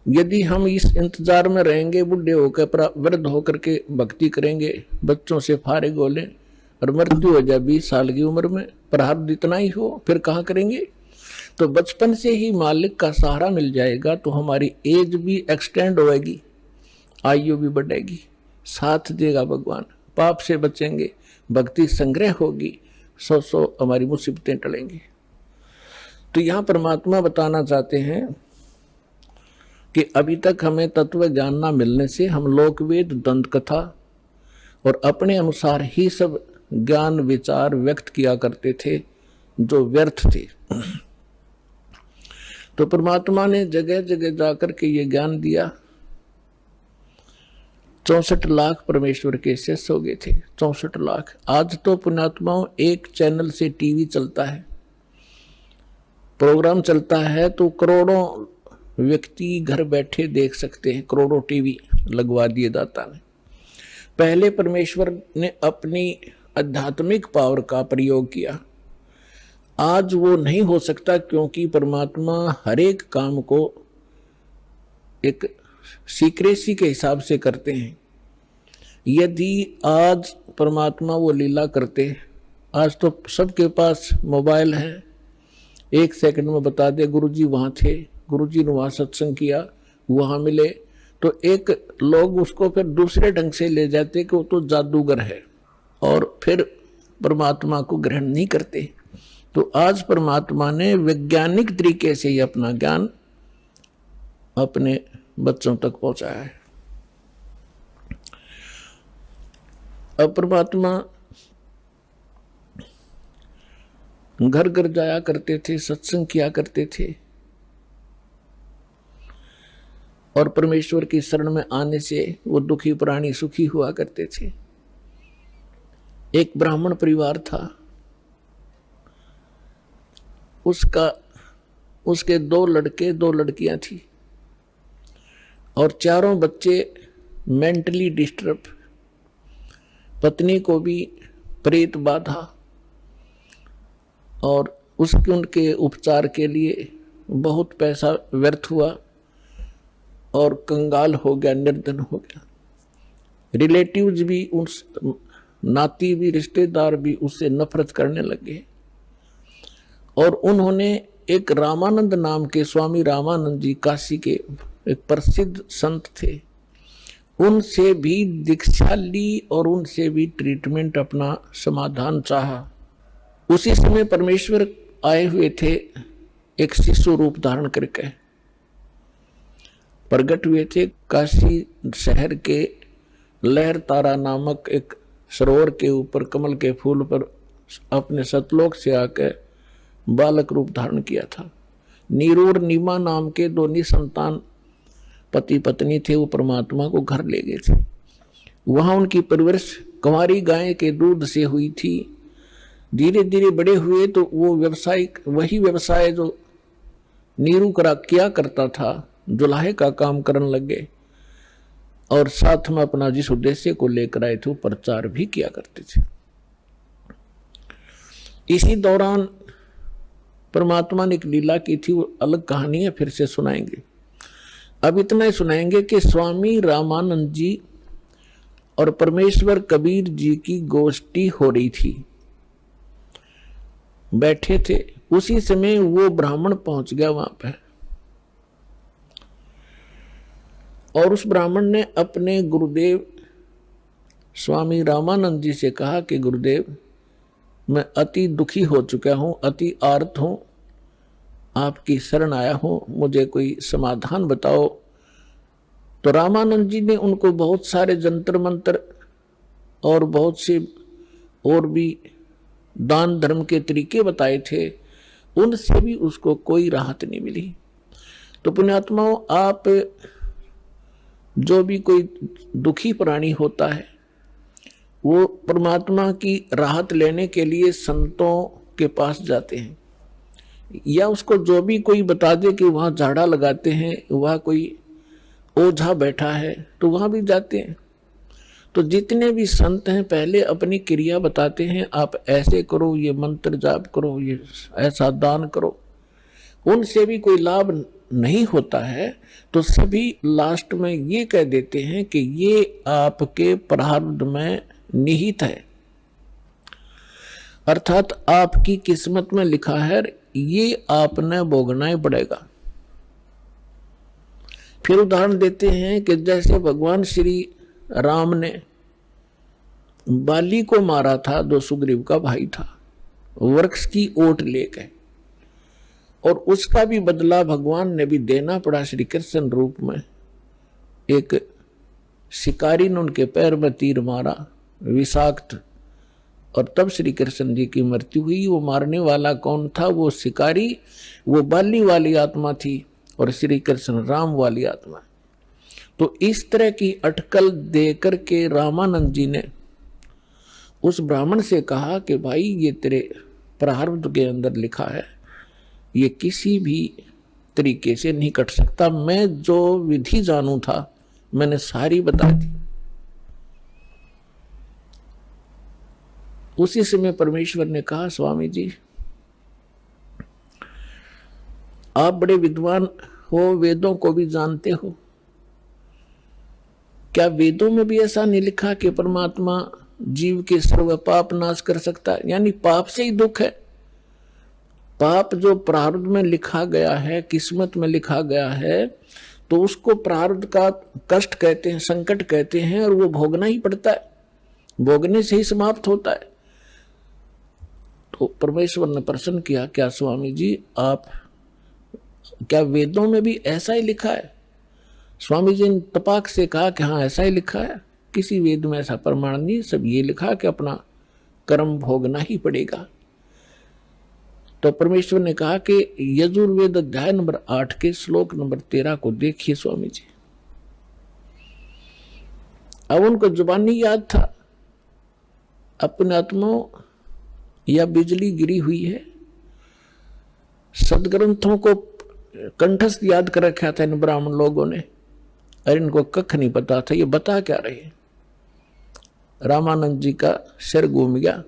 यदि हम इस इंतजार में रहेंगे, बुढ़े होकर वृद्ध होकर के भक्ति करेंगे, बच्चों से फारे गोले और मृत्यु हो जाए 20 साल की उम्र में, प्रारब्ध इतना ही हो, फिर कहाँ करेंगे। तो बचपन से ही मालिक का सहारा मिल जाएगा तो हमारी एज भी एक्सटेंड होएगी, आयु भी बढ़ेगी, साथ देगा भगवान, पाप से बचेंगे, भक्ति संग्रह होगी, 100 हमारी मुसीबतें टलेंगी। तो यहाँ परमात्मा बताना चाहते हैं कि अभी तक हमें तत्व ज्ञान ना मिलने से हम लोकवेद, दंत कथा और अपने अनुसार ही सब ज्ञान विचार व्यक्त किया करते थे जो व्यर्थ थे। तो परमात्मा ने जगह जगह जाकर के ये ज्ञान दिया। 64 लाख परमेश्वर के शिष्य हो गए थे, 64 लाख। आज तो पुण्यात्माओं एक चैनल से टीवी चलता है, प्रोग्राम चलता है तो करोड़ों व्यक्ति घर बैठे देख सकते हैं, करोड़ों टीवी लगवा दिए दाता ने। पहले परमेश्वर ने अपनी आध्यात्मिक पावर का प्रयोग किया, आज वो नहीं हो सकता क्योंकि परमात्मा हर एक काम को एक सीक्रेसी के हिसाब से करते हैं। यदि आज परमात्मा वो लीला करते, आज तो सबके पास मोबाइल है, 1 सेकंड में बता दे गुरुजी वहाँ थे, गुरुजी ने वहाँ सत्संग किया, वहाँ मिले, तो एक लोग उसको फिर दूसरे ढंग से ले जाते कि वो तो जादूगर है और फिर परमात्मा को ग्रहण नहीं करते। तो आज परमात्मा ने वैज्ञानिक तरीके से ही अपना ज्ञान अपने बच्चों तक पहुंचाया है। अब परमात्मा घर घर जाया करते थे, सत्संग किया करते थे और परमेश्वर की शरण में आने से वो दुखी प्राणी सुखी हुआ करते थे। एक ब्राह्मण परिवार था, उसके 2 लड़के 2 लड़कियां थी और चारों बच्चे मेंटली डिस्टर्ब, पत्नी को भी प्रेत बाधा और उनके उपचार के लिए बहुत पैसा व्यर्थ हुआ और कंगाल हो गया, निर्धन हो गया। रिलेटिव्स भी, उस नाती भी, रिश्तेदार भी उससे नफरत करने लगे और उन्होंने एक रामानंद नाम के स्वामी रामानंद जी, काशी के एक प्रसिद्ध संत थे, उनसे भी दीक्षा ली और उनसे भी ट्रीटमेंट अपना समाधान चाहा। उसी समय परमेश्वर आए हुए थे, एक शिशु रूप धारण करके प्रकट हुए थे। काशी शहर के लहर तारा नामक एक सरोवर के ऊपर कमल के फूल पर अपने सतलोक से आकर बालक रूप धारण किया था। नीरू और नीमा नाम के 2 निसंतान पति पत्नी थे, वो परमात्मा को घर ले गए थे। वहां उनकी परवरिश कुंवारी गाय के दूध से हुई थी। धीरे धीरे बड़े हुए तो वो वही व्यवसाय जो नीरू किया करता था, जुलाहे का काम करने लगे और साथ में अपना जिस उद्देश्य को लेकर आए थे वो प्रचार भी किया करते थे। इसी दौरान परमात्मा ने एक लीला की थी, वो अलग कहानी है, फिर से सुनाएंगे। अब इतना ही सुनाएंगे कि स्वामी रामानंद जी और परमेश्वर कबीर जी की गोष्ठी हो रही थी, बैठे थे। उसी समय वो ब्राह्मण पहुंच गया वहां पे और उस ब्राह्मण ने अपने गुरुदेव स्वामी रामानंद जी से कहा कि गुरुदेव, मैं अति दुखी हो चुका हूं, अति आर्त हूं, आपकी शरण आया हूं, मुझे कोई समाधान बताओ। तो रामानंद जी ने उनको बहुत सारे जंतर मंत्र और बहुत से और भी दान धर्म के तरीके बताए थे, उनसे भी उसको कोई राहत नहीं मिली। तो पुण्यात्माओं, आप जो भी कोई दुखी प्राणी होता है वो परमात्मा की राहत लेने के लिए संतों के पास जाते हैं, या उसको जो भी कोई बता दे कि वहाँ झाड़ा लगाते हैं, वहाँ कोई ओझा बैठा है, तो वहाँ भी जाते हैं। तो जितने भी संत हैं पहले अपनी क्रिया बताते हैं, आप ऐसे करो, ये मंत्र जाप करो, ये ऐसा दान करो। उनसे भी कोई लाभ नहीं होता है तो सभी लास्ट में ये कह देते हैं कि ये आपके प्रारब्ध में निहित है, अर्थात आपकी किस्मत में लिखा है, ये आपने भोगना ही पड़ेगा। फिर उदाहरण देते हैं कि जैसे भगवान श्री राम ने बाली को मारा था, जो सुग्रीव का भाई था, वृक्ष की ओट लेकर, और उसका भी बदला भगवान ने भी देना पड़ा श्री कृष्ण रूप में। एक शिकारी ने उनके पैर में तीर मारा विषाक्त, और तब श्री कृष्ण जी की मृत्यु हुई। वो मारने वाला कौन था? वो शिकारी, वो बाली वाली आत्मा थी, और श्री कृष्ण राम वाली आत्मा। तो इस तरह की अटकल देकर के रामानंद जी ने उस ब्राह्मण से कहा कि भाई ये तेरे प्रारब्ध के अंदर लिखा है, ये किसी भी तरीके से नहीं कट सकता। मैं जो विधि जानू था मैंने सारी बता दी। उसी समय परमेश्वर ने कहा, स्वामी जी आप बड़े विद्वान हो, वेदों को भी जानते हो, क्या वेदों में भी ऐसा नहीं लिखा कि परमात्मा जीव के सर्व पाप नाश कर सकता है? यानी पाप से ही दुख है। पाप जो प्रारब्ध में लिखा गया है, किस्मत में लिखा गया है, तो उसको प्रारब्ध का कष्ट कहते हैं, संकट कहते हैं, और वो भोगना ही पड़ता है, भोगने से ही समाप्त होता है। तो परमेश्वर ने प्रश्न किया, क्या स्वामी जी आप, क्या वेदों में भी ऐसा ही लिखा है? स्वामी जी ने तपाक से कहा कि हाँ ऐसा ही लिखा है, किसी वेद में ऐसा प्रमाण नहीं, सब ये लिखा कि अपना कर्म भोगना ही पड़ेगा। तो परमेश्वर ने कहा कि यजुर्वेद अध्याय नंबर 8 के श्लोक नंबर 13 को देखिए स्वामी जी। अब उनको जुबानी याद था, अपने आत्मा या बिजली गिरी हुई है, सदग्रंथों को कंठस्थ याद कर रखा था इन ब्राह्मण लोगों ने, और इनको कख नहीं पता था ये बता क्या रहे। रामानंद जी का सिर घूम गया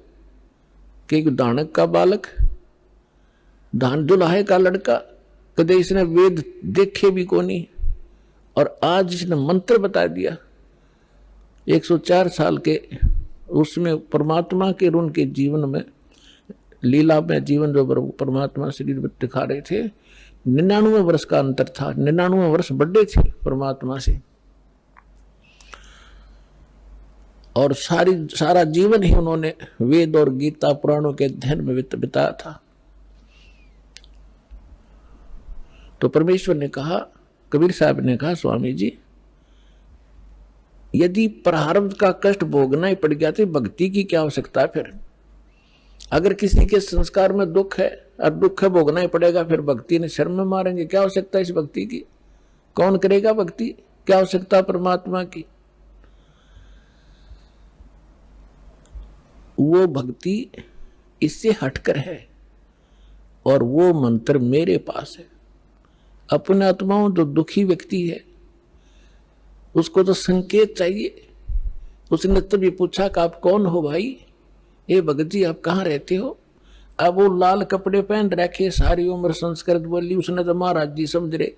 कि एक दानक का बालक, धान दुलाहे का लड़का, कदे इसने वेद देखे भी को नहीं, और आज इसने मंत्र बता दिया। 104 साल के उसमें परमात्मा के ऋण के जीवन में, लीला में जीवन जो परमात्मा शरीर में दिखा रहे थे, 99 वर्ष का अंतर था, 99 वर्ष बड़े थे परमात्मा से, और सारा जीवन ही उन्होंने वेद और गीता पुराणों के अध्ययन में बिताया था। तो परमेश्वर ने कहा, कबीर साहब ने कहा, स्वामी जी यदि प्रारब्ध का कष्ट भोगना ही पड़ गया तो भक्ति की क्या आवश्यकता है? फिर अगर किसी के संस्कार में दुख है और दुख है भोगना ही पड़ेगा, फिर भक्ति ने शर्म में मारेंगे, क्या आवश्यकता है इस भक्ति की? कौन करेगा भक्ति? क्या आवश्यकता परमात्मा की? वो भक्ति इससे हटकर है, और वो मंत्र मेरे पास है। अपने आत्माओं जो दुखी व्यक्ति है उसको तो संकेत चाहिए। उसने तब ये पूछा कि आप कौन हो भाई? ए भगत जी आप कहाँ रहते हो? अब वो लाल कपड़े पहन रखे, सारी उम्र संस्कृत बोली, उसने तो महाराज जी समझ रहे,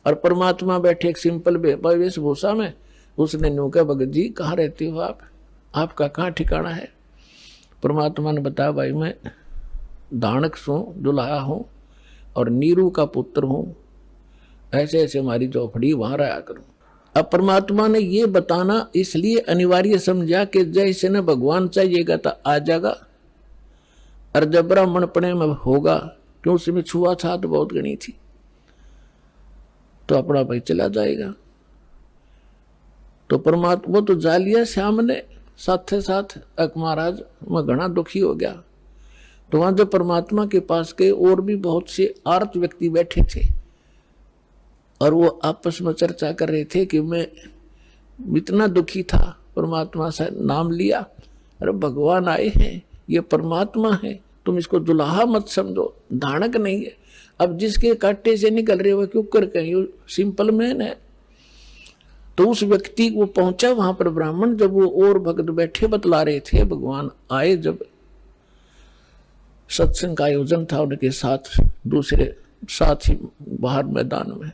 और परमात्मा बैठे एक सिंपल वेशभूषा में। उसने न्यू कहा, भगत जी कहाँ रहते हो आप, आपका कहाँ ठिकाना है? परमात्मा ने बताया, भाई मैं दानक सो दुल्हा हूँ और नीरू का पुत्र हूँ, ऐसे ऐसे हमारी झोपड़ी वहां रहा करूं। अब परमात्मा ने ये बताना इसलिए अनिवार्य समझा कि जैसे न भगवान चाहिएगा तो आ जाएगा, और जब ब्राह्मण पने में होगा, क्यों उसमें छुआछूत बहुत गणी थी, तो अपना भाई चला जाएगा। तो परमात्मा वो तो जालिया श्याम ने साथ साथ महाराज मैं घना दुखी हो गया। तो वहां जब परमात्मा के पास गए, और भी बहुत से आर्त व्यक्ति बैठे थे, और वो आपस में चर्चा कर रहे थे कि मैं इतना दुखी था, परमात्मा से नाम लिया, अरे भगवान आए हैं, ये परमात्मा है, तुम इसको दुल्हा मत समझो, धानक नहीं है। अब जिसके कांटे से निकल रहे हो क्यों कर कहीं सिंपल मैन है। तो उस व्यक्ति वो पहुंचा वहां पर ब्राह्मण, जब वो और भक्त बैठे बतला रहे थे, भगवान आए, जब सत्संग का आयोजन था उनके साथ दूसरे साथ ही बाहर मैदान में।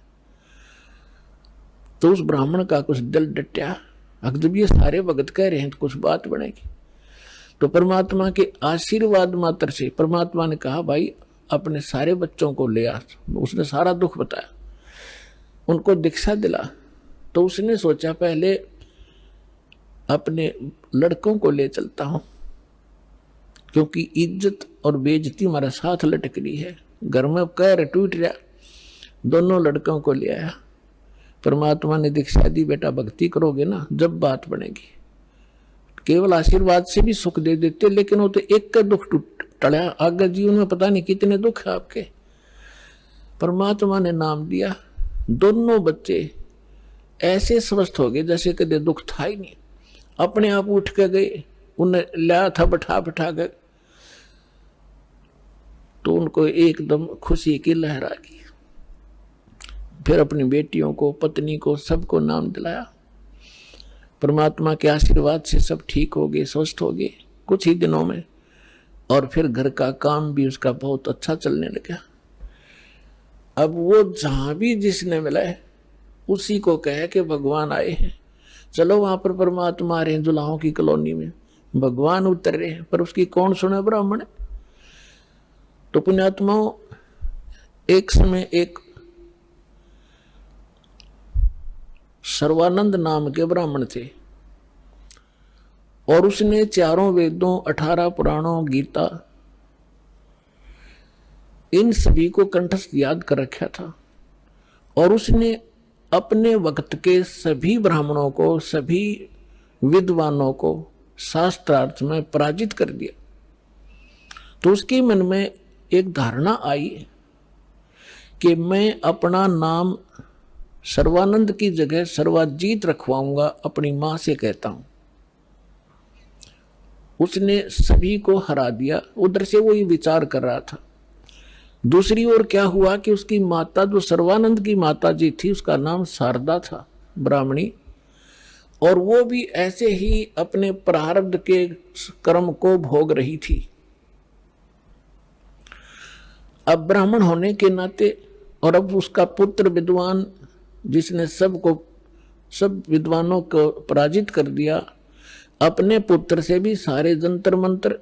तो उस ब्राह्मण का कुछ दिल डटया, अगर जब ये सारे भगत कह रहे हैं तो कुछ बात बनेगी। तो परमात्मा के आशीर्वाद मात्र से परमात्मा ने कहा, भाई अपने सारे बच्चों को ले आ। उसने सारा दुख बताया, उनको दीक्षा दिला। तो उसने सोचा पहले अपने लड़कों को ले चलता हूं, क्योंकि इज्जत और बेइज्जती हमारा साथ लटक रही है। घर में कैर टूट रहा, दोनों लड़कों को ले आया। परमात्मा ने दीक्षा दी, बेटा भक्ति करोगे ना जब बात बनेगी। केवल आशीर्वाद से भी सुख दे देते, लेकिन वो तो एक का दुख टड़ा, आगे जीवन में पता नहीं कितने दुख है आपके। परमात्मा ने नाम दिया, दोनों बच्चे ऐसे स्वस्थ हो गए जैसे कदे दुख था ही नहीं। अपने आप उठ के गए, उन्हें लाया था बैठा बैठा कर, तो उनको एकदम खुशी की लहर आ गई। फिर अपनी बेटियों को, पत्नी को, सबको नाम दिलाया। परमात्मा के आशीर्वाद से सब ठीक हो गए, स्वस्थ हो गए कुछ ही दिनों में। और फिर घर का काम भी उसका बहुत अच्छा चलने लगा। अब वो जहां भी जिसने मिला है उसी को कहे कि भगवान आए हैं, चलो वहां पर परमात्मा आ रहे हैं। जुलाहों की कॉलोनी में भगवान उतर रहे हैं, पर उसकी कौन सुने ब्राह्मण। तो पुण्यात्माओं, एक समय एक सर्वानंद नाम के ब्राह्मण थे, और उसने चारों वेदों, 18 पुराणों, गीता, इन सभी को कंठस्थ याद कर रखा था। और उसने अपने वक्त के सभी ब्राह्मणों को, सभी विद्वानों को शास्त्रार्थ में पराजित कर दिया। तो उसके मन में एक धारणा आई कि मैं अपना नाम सर्वानंद की जगह सर्वाजीत रखवाऊंगा, अपनी मां से कहता हूं। उसने सभी को हरा दिया। उधर से वो ये विचार कर रहा था। दूसरी ओर क्या हुआ कि उसकी माता, जो सर्वानंद की माता जी थी, उसका नाम शारदा था, ब्राह्मणी, और वो भी ऐसे ही अपने प्रारब्ध के कर्म को भोग रही थी। अब ब्राह्मण होने के नाते, और अब उसका पुत्र विद्वान, जिसने सब विद्वानों को पराजित कर दिया, अपने पुत्र से भी सारे जंतर मंत्र,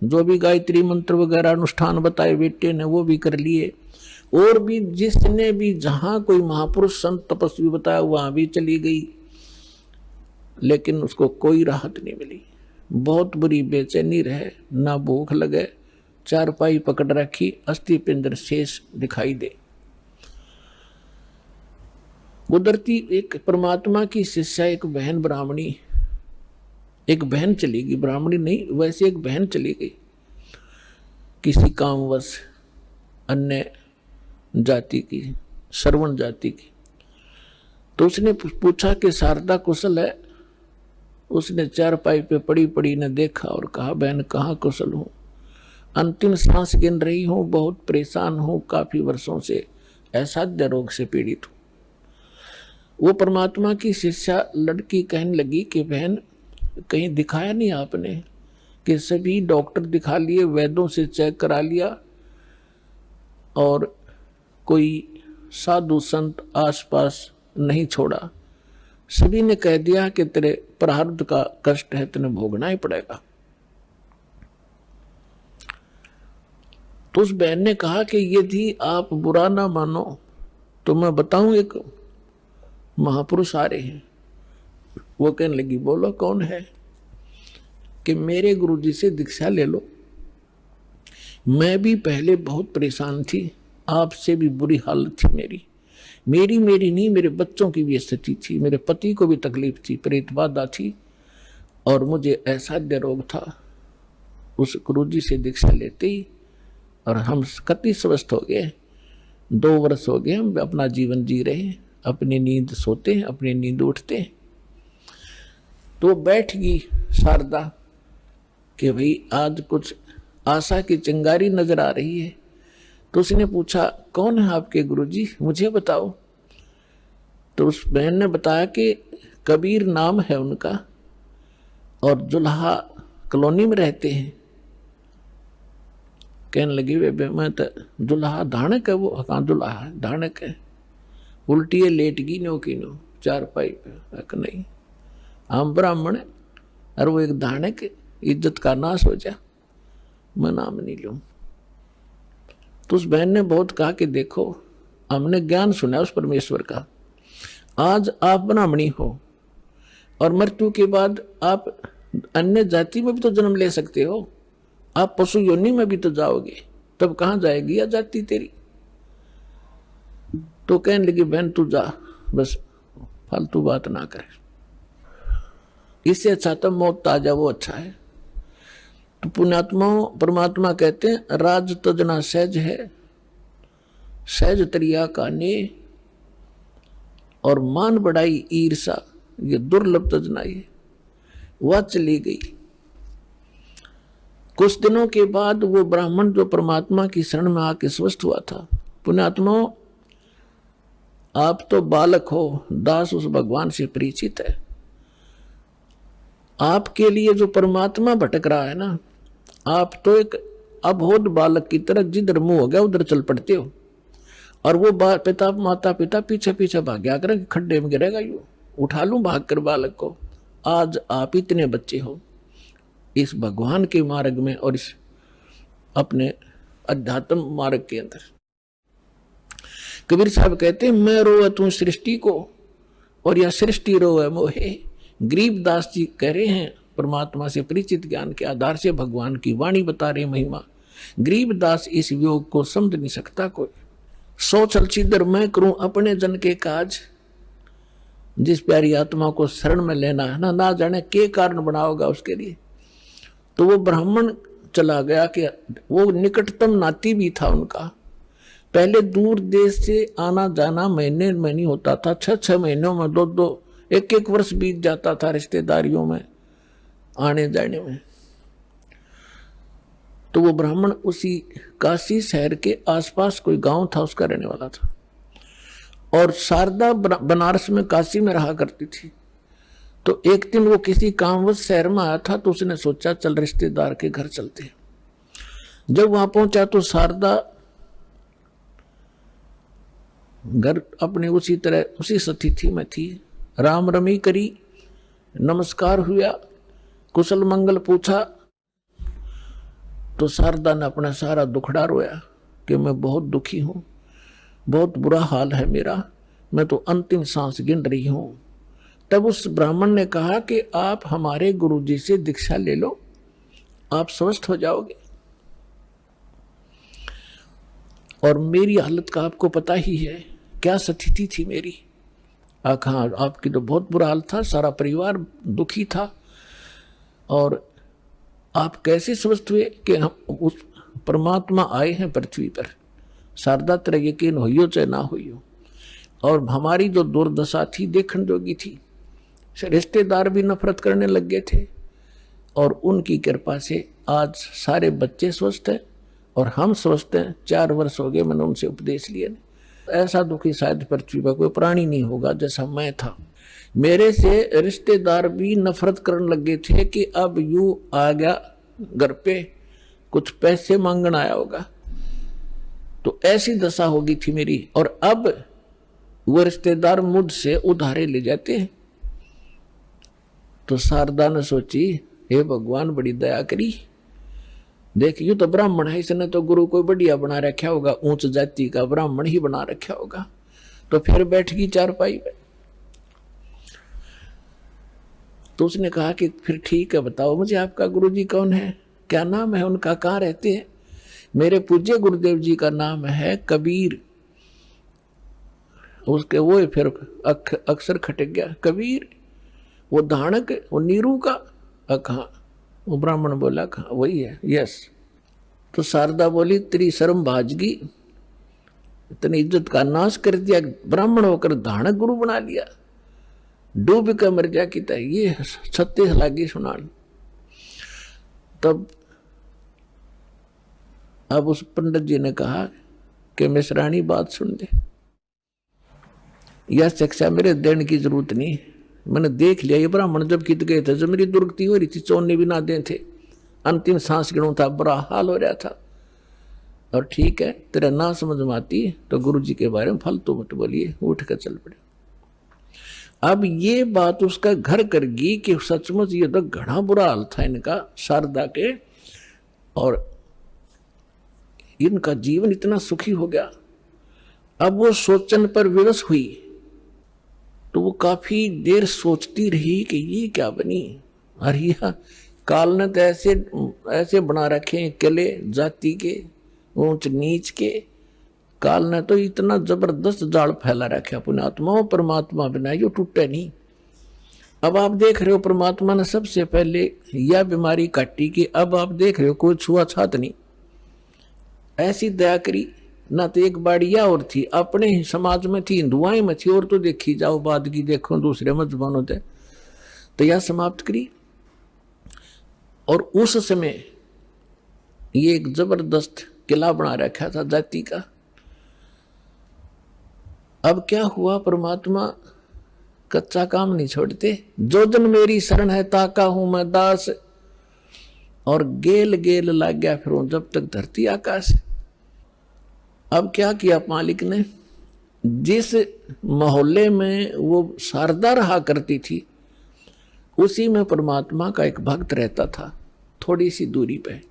जो भी गायत्री मंत्र वगैरह अनुष्ठान बताए बेटे ने, वो भी कर लिए। और भी जिसने भी जहां कोई महापुरुष संत तपस्वी बताया वहां भी चली गई, लेकिन उसको कोई राहत नहीं मिली। बहुत बुरी बेचैनी रहे, ना भूख लगे, चारपाई पकड़ रखी, अस्थि पिंजर शेष दिखाई दे। उधरती एक परमात्मा की शिष्या, एक बहन ब्राह्मणी, एक बहन चली गई, ब्राह्मणी नहीं वैसे एक बहन चली गई किसी कामवश, अन्य जाति की, श्रवण जाति की। तो उसने पूछा कि शारदा कुशल है। उसने चारपाई पे पड़ी पड़ी ने देखा और कहा, बहन कहाँ कुशल हूँ, अंतिम सांस गिन रही हूँ, बहुत परेशान हूँ, काफी वर्षों से असाध्य रोग से पीड़ित हूँ। वो परमात्मा की शिष्या लड़की कहने लगी कि बहन कहीं दिखाया नहीं आपने, कि सभी डॉक्टर दिखा लिए, वैद्यों से चेक करा लिया, और कोई साधु संत आसपास नहीं छोड़ा। सभी ने कह दिया कि तेरे प्रारब्ध का कष्ट है, तेने भोगना ही पड़ेगा। तो उस बहन ने कहा कि यदि आप बुरा ना मानो तो मैं बताऊं, एक महापुरुष आ रहे हैं। वो कहने लगी, बोलो कौन है। कि मेरे गुरुजी से दीक्षा ले लो। मैं भी पहले बहुत परेशान थी, आपसे भी बुरी हालत थी मेरी नहीं, मेरे बच्चों की भी स्थिति थी, मेरे पति को भी तकलीफ थी, प्रेत बाधा थी, और मुझे असाध्य रोग था। उस गुरुजी से दीक्षा लेते ही और हम कति स्वस्थ हो गए। 2 वर्ष हो गए हम अपना जीवन जी रहे हैं, अपनी नींद सोते हैं, अपनी नींद उठते हैं। तो बैठ गई शारदा कि भाई आज कुछ आशा की चिंगारी नजर आ रही है। तो उसने पूछा, कौन है आपके गुरुजी, मुझे बताओ। तो उस बहन ने बताया कि कबीर नाम है उनका, और जुल्हा कॉलोनी में रहते हैं। कहने लगी वे मैं तो दुल्हा धानक है, वो कहाँ दुल्हा है, धानक है, उल्टी है लेट गई नो की नो चारपाई पे। नहीं, हम ब्राह्मण है और वो एक धानक, इज्जत का नाश हो जा, मैं नाम नहीं लूँ। तो उस बहन ने बहुत कहा कि देखो हमने ज्ञान सुना उस परमेश्वर का, आज आप ब्राह्मणी हो और मृत्यु के बाद आप अन्य जाति में भी तो जन्म ले सकते हो, आप पशु योनि में भी तो जाओगे, तब कहाँ जाएगी या जाति तेरी। तो कहने लगी बहन तू जा, बस फालतू बात ना करे, इससे अच्छा तो मौत ताजा वो अच्छा है। तो पुण्यात्मा परमात्मा कहते हैं राज तजना सहज है, सहज तरिया का ने, और मान बढ़ाई ईर्षा ये दुर्लभ तजना है। वह चली गई। कुछ दिनों के बाद वो ब्राह्मण जो परमात्मा की शरण में आके स्वस्थ हुआ था, पुण्यात्मा आप तो बालक हो, दास उस भगवान से परिचित है, आपके लिए जो परमात्मा भटक रहा है ना, आप तो एक अबोध बालक की तरह जिधर मुंह हो गया उधर चल पड़ते हो, और वो पिता माता पिता पीछे पीछे भाग्या कर खड्डे में गिरेगा, यू उठा लूं भाग कर बालक को। आज आप इतने बच्चे हो इस भगवान के मार्ग में और इस अपने अध्यात्म मार्ग के अंदर। कबीर साहब कहते हैं मैं रोवे तू सृष्टि को और यह सृष्टि रोवे मोहे। गरीबदास जी कह रहे हैं परमात्मा से परिचित ज्ञान के आधार से भगवान की वाणी बता रहे महिमा। गरीबदास इस योग को समझ नहीं सकता कोई। सो चल छिदर मैं करूं अपने जन के काज, जिस प्यारी आत्मा को शरण में लेना है ना जाने के कारण बनाओगा उसके लिए। तो वो ब्राह्मण चला गया कि वो निकटतम नाती भी था उनका। पहले दूर देश से आना जाना महीने में नहीं होता था, 6 महीनों में 2 1 वर्ष बीत जाता था रिश्तेदारियों में आने जाने में। तो वो ब्राह्मण उसी काशी शहर के आसपास कोई गांव था उसका रहने वाला था, और शारदा बनारस में काशी में रहा करती थी। तो एक दिन वो किसी कामवश शहर में आया था, तो उसने सोचा चल रिश्तेदार के घर चलते हैं। जब वहां पहुंचा तो शारदा घर अपने उसी तरह उसी स्थिति में थी। राम रमी करी, नमस्कार हुआ, कुशल मंगल पूछा। तो शारदा ने अपना सारा दुखड़ा रोया कि मैं बहुत दुखी हूं, बहुत बुरा हाल है मेरा, मैं तो अंतिम सांस गिन रही हूं। तब उस ब्राह्मण ने कहा कि आप हमारे गुरुजी से दीक्षा ले लो, आप स्वस्थ हो जाओगे। और मेरी हालत का आपको पता ही है, क्या स्थिति थी मेरी। हाँ, आपकी तो बहुत बुरा हाल था, सारा परिवार दुखी था, और आप कैसे स्वस्थ हुए कि हम उस परमात्मा आए हैं पृथ्वी पर। शारदा तेरा यकीन होइयो चाहे ना होइयो। और हमारी जो दुर्दशा थी देखने जोगी थी, रिश्तेदार भी नफरत करने लग गए थे, और उनकी कृपा से आज सारे बच्चे स्वस्थ हैं और हम स्वस्थ हैं। 4 वर्ष हो गए मैंने उनसे उपदेश लिए। ऐसा दुखी शायद पृथ्वी पर कोई प्राणी नहीं होगा जैसा मैं था। मेरे से रिश्तेदार भी नफरत करने लगे थे कि अब यू आ गया घर पे, कुछ पैसे मांगने आया होगा। तो ऐसी दशा होगी थी मेरी, और अब वो रिश्तेदार मुझसे उधारे ले जाते हैं। तो शारदा ने सोची हे भगवान बड़ी दया करी, देख यू तो ब्राह्मण है, इसने तो गुरु कोई बढ़िया बना रखा होगा, ऊंच जाति का ब्राह्मण ही बना रखा होगा। तो फिर बैठ गई चारपाई पे। तो उसने कहा कि फिर ठीक है, बताओ मुझे आपका गुरुजी कौन है, क्या नाम है उनका, कहाँ रहते हैं। मेरे पूज्य गुरुदेव जी का नाम है कबीर। उसके वो फिर अक्सर खटक गया, कबीर वो धानक, वो नीरू का। कहाँ? वो ब्राह्मण बोला कहाँ? वही है, यस। तो शारदा बोली तेरी शर्म भाजगी, इतनी इज्जत का नाश कर दिया, ब्राह्मण होकर धानक गुरु बना लिया, डूब कर मर जा की तय। ये 36 लागी सुनान। तब अब उस पंडित जी ने कहा कि मिश्राणी बात सुन ले, यह शिक्षा मेरे देने की जरूरत नहीं, मैंने देख लिया। ये ब्राह्मण जब कित गए थे, जब मेरी दुर्गति हो रही थी, चौने भी ना दे थे, अंतिम सांस गिनों था, बुरा हाल हो रहा था। और ठीक है, तेरा ना समझ में आती है तो गुरु जी के बारे में फालतू मत बोलिए, उठ कर चल पड़े। अब ये बात उसका घर कर गई कि सचमुच ये तो घना बुरा हाल था इनका, शारदा के, और इनका जीवन इतना सुखी हो गया। अब वो सोचन पर विवश हुई तो वो काफी देर सोचती रही कि ये क्या बनी। अरे काल ने तो ऐसे ऐसे बना रखे हैं किले जाति के, ऊंच नीच के। काल ने तो इतना जबरदस्त जाल फैला रखे अपने आत्माओं, परमात्मा बिना यो टूटे नहीं। अब आप देख रहे हो परमात्मा ने सबसे पहले यह बीमारी काटी कि अब आप देख रहे हो कोई छुआछात नहीं, ऐसी दया करी। ना तो एक बाड़िया और थी अपने ही समाज में थी, हिंदुआई में थी, और तो देखी जाओ बाद की देखो दूसरे मजबानों थे, तो यह समाप्त करी। और उस समय ये एक जबरदस्त किला बना रखा था जाति का। अब क्या हुआ, परमात्मा कच्चा काम नहीं छोड़ते। जो जन मेरी शरण है ताका हूं मैं दास, और गेल गेल लाग गया फिर जब तक धरती आकाश। अब क्या किया मालिक ने, जिस मोहल्ले में वो शारदा रहा करती थी उसी में परमात्मा का एक भक्त रहता था, थोड़ी सी दूरी पे।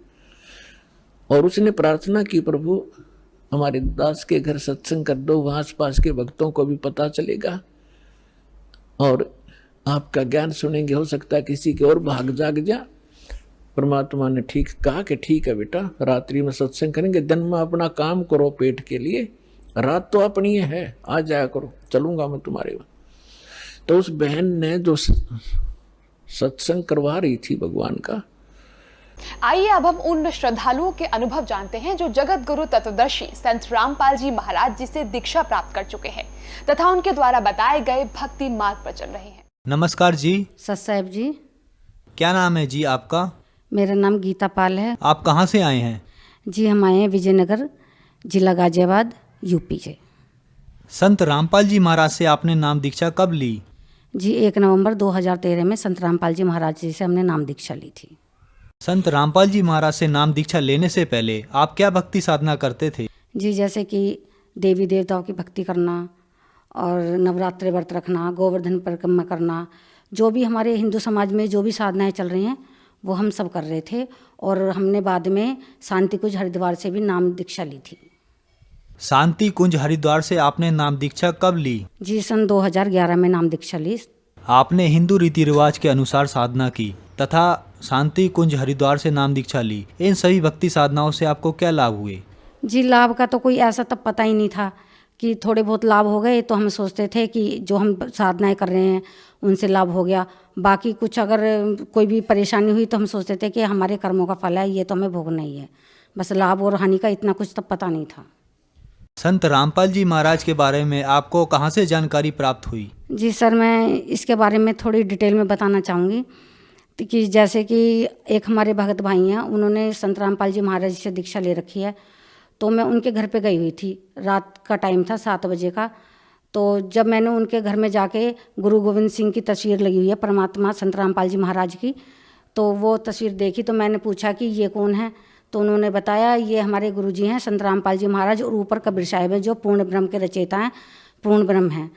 और उसने प्रार्थना की, प्रभु हमारे दास के घर सत्संग कर दो, वहां आस पास के भक्तों को भी पता चलेगा और आपका ज्ञान सुनेंगे, हो सकता है किसी के और भाग जाग जा। परमात्मा ने ठीक कहा कि ठीक है बेटा, रात्रि में सत्संग करेंगे, दिन में अपना काम करो पेट के लिए, रात तो अपनी है, आ जाया करो, चलूंगा मैं तुम्हारे वहां। तो उस बहन ने जो सत्संग करवा रही थी भगवान का। आइए अब हम उन श्रद्धालुओं के अनुभव जानते हैं जो जगत गुरु तत्वदर्शी संत रामपाल जी महाराज जी से दीक्षा प्राप्त कर चुके हैं तथा उनके द्वारा बताए गए भक्ति मार्ग पर चल रहे हैं। नमस्कार जी। सत साहेब जी। क्या नाम है जी आपका? मेरा नाम गीता पाल है। आप कहाँ से आए हैं? जी हम आए हैं विजयनगर, जिला गाजियाबाद, यूपी से। संत रामपाल जी महाराज से आपने नाम दीक्षा कब ली? जी 1 नवंबर 2013 में संत रामपाल जी महाराज जी से हमने नाम दीक्षा ली थी। संत रामपाल जी महाराज से नाम दीक्षा लेने से पहले आप क्या भक्ति साधना करते थे? जी जैसे कि देवी देवताओं की भक्ति करना और नवरात्रि व्रत रखना, गोवर्धन परिक्रमा करना, जो भी हमारे हिंदू समाज में जो भी साधनाएं चल रही हैं वो हम सब कर रहे थे। और हमने बाद में शांति कुंज हरिद्वार से भी नाम दीक्षा ली थी। शांति कुंज हरिद्वार से आपने नाम दीक्षा कब ली? जी सन 2011 में नाम दीक्षा ली। आपने हिंदू रीति रिवाज के अनुसार साधना की तथा शांति कुंज हरिद्वार से नाम दीक्षा ली। इन सभी भक्ति साधनाओं से आपको क्या लाभ हुए? जी लाभ का तो कोई ऐसा तब पता ही नहीं था कि थोड़े बहुत लाभ हो गए, तो हम सोचते थे कि जो हम साधनाएं कर रहे हैं उनसे लाभ हो गया। बाकी कुछ अगर कोई भी परेशानी हुई तो हम सोचते थे कि हमारे कर्मों का फल है, ये तो हमें भोगना ही है। बस लाभ और हानि का इतना कुछ तब पता नहीं था। संत रामपाल जी महाराज के बारे में आपको कहाँ से जानकारी प्राप्त हुई? जी सर, मैं इसके बारे में थोड़ी डिटेल में बताना चाहूँगी कि जैसे कि एक हमारे भगत भाई हैं, उन्होंने संत रामपाल जी महाराज से दीक्षा ले रखी है। तो मैं उनके घर पे गई हुई थी, रात का टाइम था 7 बजे का। तो जब मैंने उनके घर में जाके गुरु गोविंद सिंह की तस्वीर लगी हुई है, परमात्मा संत रामपाल जी महाराज की, तो वो तस्वीर देखी तो मैंने पूछा कि ये कौन है। तो उन्होंने बताया ये हमारे गुरुजी हैं संत रामपाल जी महाराज, और ऊपर कबीर साहिब हैं जो पूर्ण ब्रह्म के रचयिता हैं, पूर्ण ब्रह्म हैं।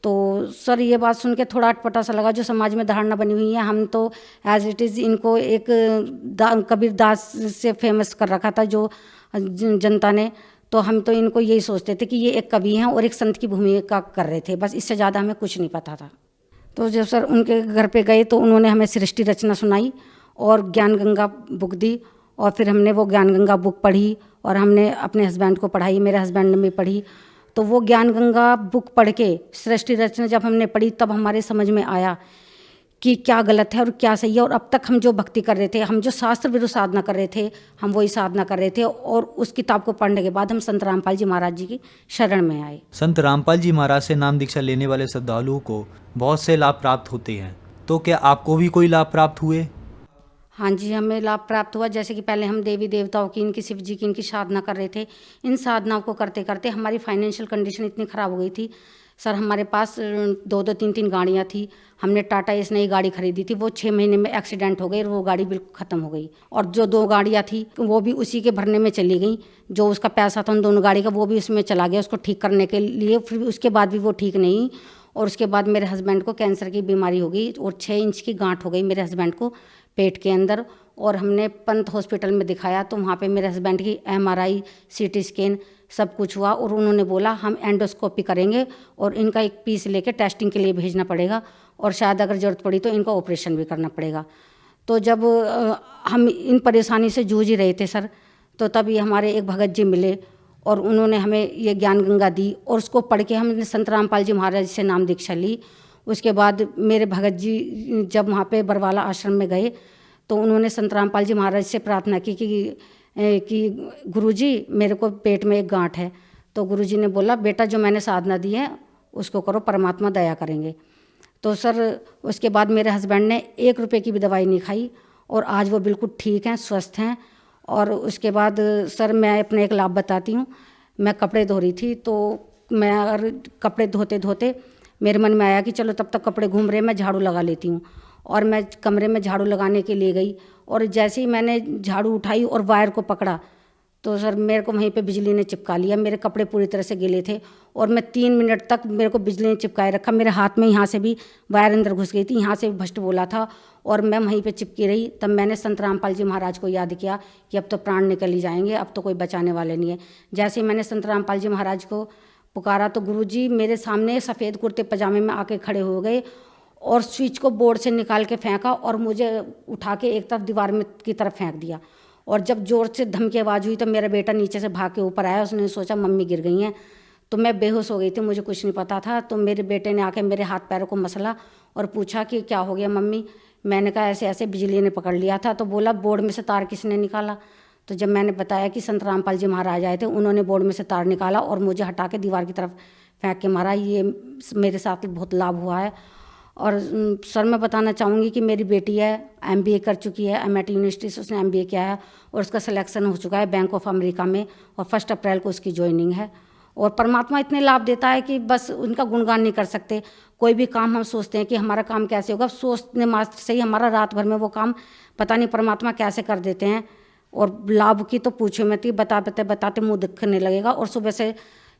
तो सर ये बात सुन के थोड़ा अटपटा सा लगा, जो समाज में धारणा बनी हुई है, हम तो एज इट इज़ इनको एक कबीर दास से फेमस कर रखा था जो जनता ने, तो हम तो इनको यही सोचते थे कि ये एक कवि हैं और एक संत की भूमिका कर रहे थे, बस इससे ज़्यादा हमें कुछ नहीं पता था। तो जब सर उनके घर पे गए तो उन्होंने हमें सृष्टि रचना सुनाई और ज्ञान गंगा बुक दी, और फिर हमने वो ज्ञान गंगा बुक पढ़ी और हमने अपने हस्बैंड को पढ़ाई, मेरे हस्बैंड ने भी पढ़ी। तो वो ज्ञान गंगा बुक पढ़ के सृष्टि रचना जब हमने पढ़ी तब हमारे समझ में आया कि क्या गलत है और क्या सही है। और अब तक हम जो भक्ति कर रहे थे, हम जो शास्त्र विरुद्ध साधना कर रहे थे, हम वही साधना कर रहे थे। और उस किताब को पढ़ने के बाद हम संत रामपाल जी महाराज जी की शरण में आए। संत रामपाल जी महाराज से नाम दीक्षा लेने वाले श्रद्धालुओं को बहुत से लाभ प्राप्त होते हैं, तो क्या आपको भी कोई लाभ प्राप्त हुए? हाँ जी, हमें लाभ प्राप्त हुआ। जैसे कि पहले हम देवी देवताओं की, इनकी शिव जी की, इनकी साधना कर रहे थे। इन साधनाओं को करते करते हमारी फाइनेंशियल कंडीशन इतनी ख़राब हो गई थी सर। हमारे पास 2-2 3-3 गाड़ियाँ थी। हमने टाटा एस नई गाड़ी खरीदी थी, वो 6 महीने में एक्सीडेंट हो गई और वो गाड़ी बिल्कुल ख़त्म हो गई। और जो 2 गाड़ियाँ थी वो भी उसी के भरने में चली गई। जो उसका पैसा था उन दोनों गाड़ी का वो भी उसमें चला गया उसको ठीक करने के लिए। फिर उसके बाद भी वो ठीक नहीं। और उसके बाद मेरे हस्बैंड को कैंसर की बीमारी हो गई और 6 इंच की गांठ हो गई मेरे हस्बैंड को पेट के अंदर। और हमने पंत हॉस्पिटल में दिखाया तो वहाँ पे मेरे हस्बैंड की MRI, CT स्कैन सब कुछ हुआ और उन्होंने बोला हम एंडोस्कोपी करेंगे और इनका एक पीस लेके टेस्टिंग के लिए भेजना पड़ेगा और शायद अगर ज़रूरत पड़ी तो इनका ऑपरेशन भी करना पड़ेगा। तो जब हम इन परेशानी से जूझ ही रहे थे सर, तो तभी हमारे एक भगत जी मिले और उन्होंने हमें ये ज्ञान गंगा दी और उसको पढ़ के हमने संत रामपाल जी महाराज से नाम दीक्षा ली। उसके बाद मेरे भगत जी जब वहाँ पे बरवाला आश्रम में गए तो उन्होंने संत रामपाल जी महाराज से प्रार्थना की कि गुरुजी मेरे को पेट में एक गांठ है। तो गुरुजी ने बोला बेटा जो मैंने साधना दी है उसको करो, परमात्मा दया करेंगे। तो सर उसके बाद मेरे हस्बैंड ने 1 रुपये की भी दवाई नहीं खाई और आज वो बिल्कुल ठीक हैं, स्वस्थ हैं। और उसके बाद सर मैं अपने एक लाभ बताती हूँ। मैं कपड़े धो रही थी तो मैं अगर कपड़े धोते धोते मेरे मन में आया कि चलो तब तक कपड़े घूम रहे मैं झाड़ू लगा लेती हूँ। और मैं कमरे में झाड़ू लगाने के लिए गई और जैसे ही मैंने झाड़ू उठाई और वायर को पकड़ा तो सर मेरे को वहीं पे बिजली ने चिपका लिया। मेरे कपड़े पूरी तरह से गीले थे और मैं 3 मिनट तक मेरे को बिजली ने चिपकाए रखा। मेरे हाथ में यहाँ से भी वायर अंदर घुस गई थी, यहाँ से भी भष्ट बोला था और मैं वहीं पे चिपकी रही। तब मैंने संत रामपाल जी महाराज को याद किया कि अब तो प्राण निकल ही जाएंगे, अब तो कोई बचाने वाले नहीं है। जैसे ही मैंने संत रामपाल जी महाराज को पुकारा तो गुरुजी मेरे सामने सफ़ेद कुर्ते पजामे में आके खड़े हो गए और स्विच को बोर्ड से निकाल के फेंका और मुझे उठा के एक तरफ दीवार में की तरफ फेंक दिया। और जब जोर से धम की आवाज़ हुई तो मेरा बेटा नीचे से भाग के ऊपर आया। उसने सोचा मम्मी गिर गई हैं। तो मैं बेहोश हो गई थी, मुझे कुछ नहीं पता था। तो मेरे बेटे ने आके मेरे हाथ पैरों को मसला और पूछा कि क्या हो गया मम्मी। मैंने कहा ऐसे ऐसे बिजली ने पकड़ लिया था। तो बोला बोर्ड में से तार किसने निकाला। तो जब मैंने बताया कि संत रामपाल जी महाराज आए थे, उन्होंने बोर्ड में से तार निकाला और मुझे हटा के दीवार की तरफ फेंक के मारा। ये मेरे साथ बहुत लाभ हुआ है। और सर मैं बताना चाहूँगी कि मेरी बेटी है, MBA कर चुकी है, MIT यूनिवर्सिटी से उसने MBA किया है और उसका सिलेक्शन हो चुका है बैंक ऑफ अमेरिका में और 1 अप्रैल को उसकी ज्वाइनिंग है। और परमात्मा इतने लाभ देता है कि बस उनका गुणगान नहीं कर सकते। कोई भी काम हम सोचते हैं कि हमारा काम कैसे होगा, सोचने मात्र से ही हमारा रात भर में वो काम पता नहीं परमात्मा कैसे कर देते हैं। और लाभ की तो पूछो मत, बताते बताते मुँह दिखने लगेगा और सुबह से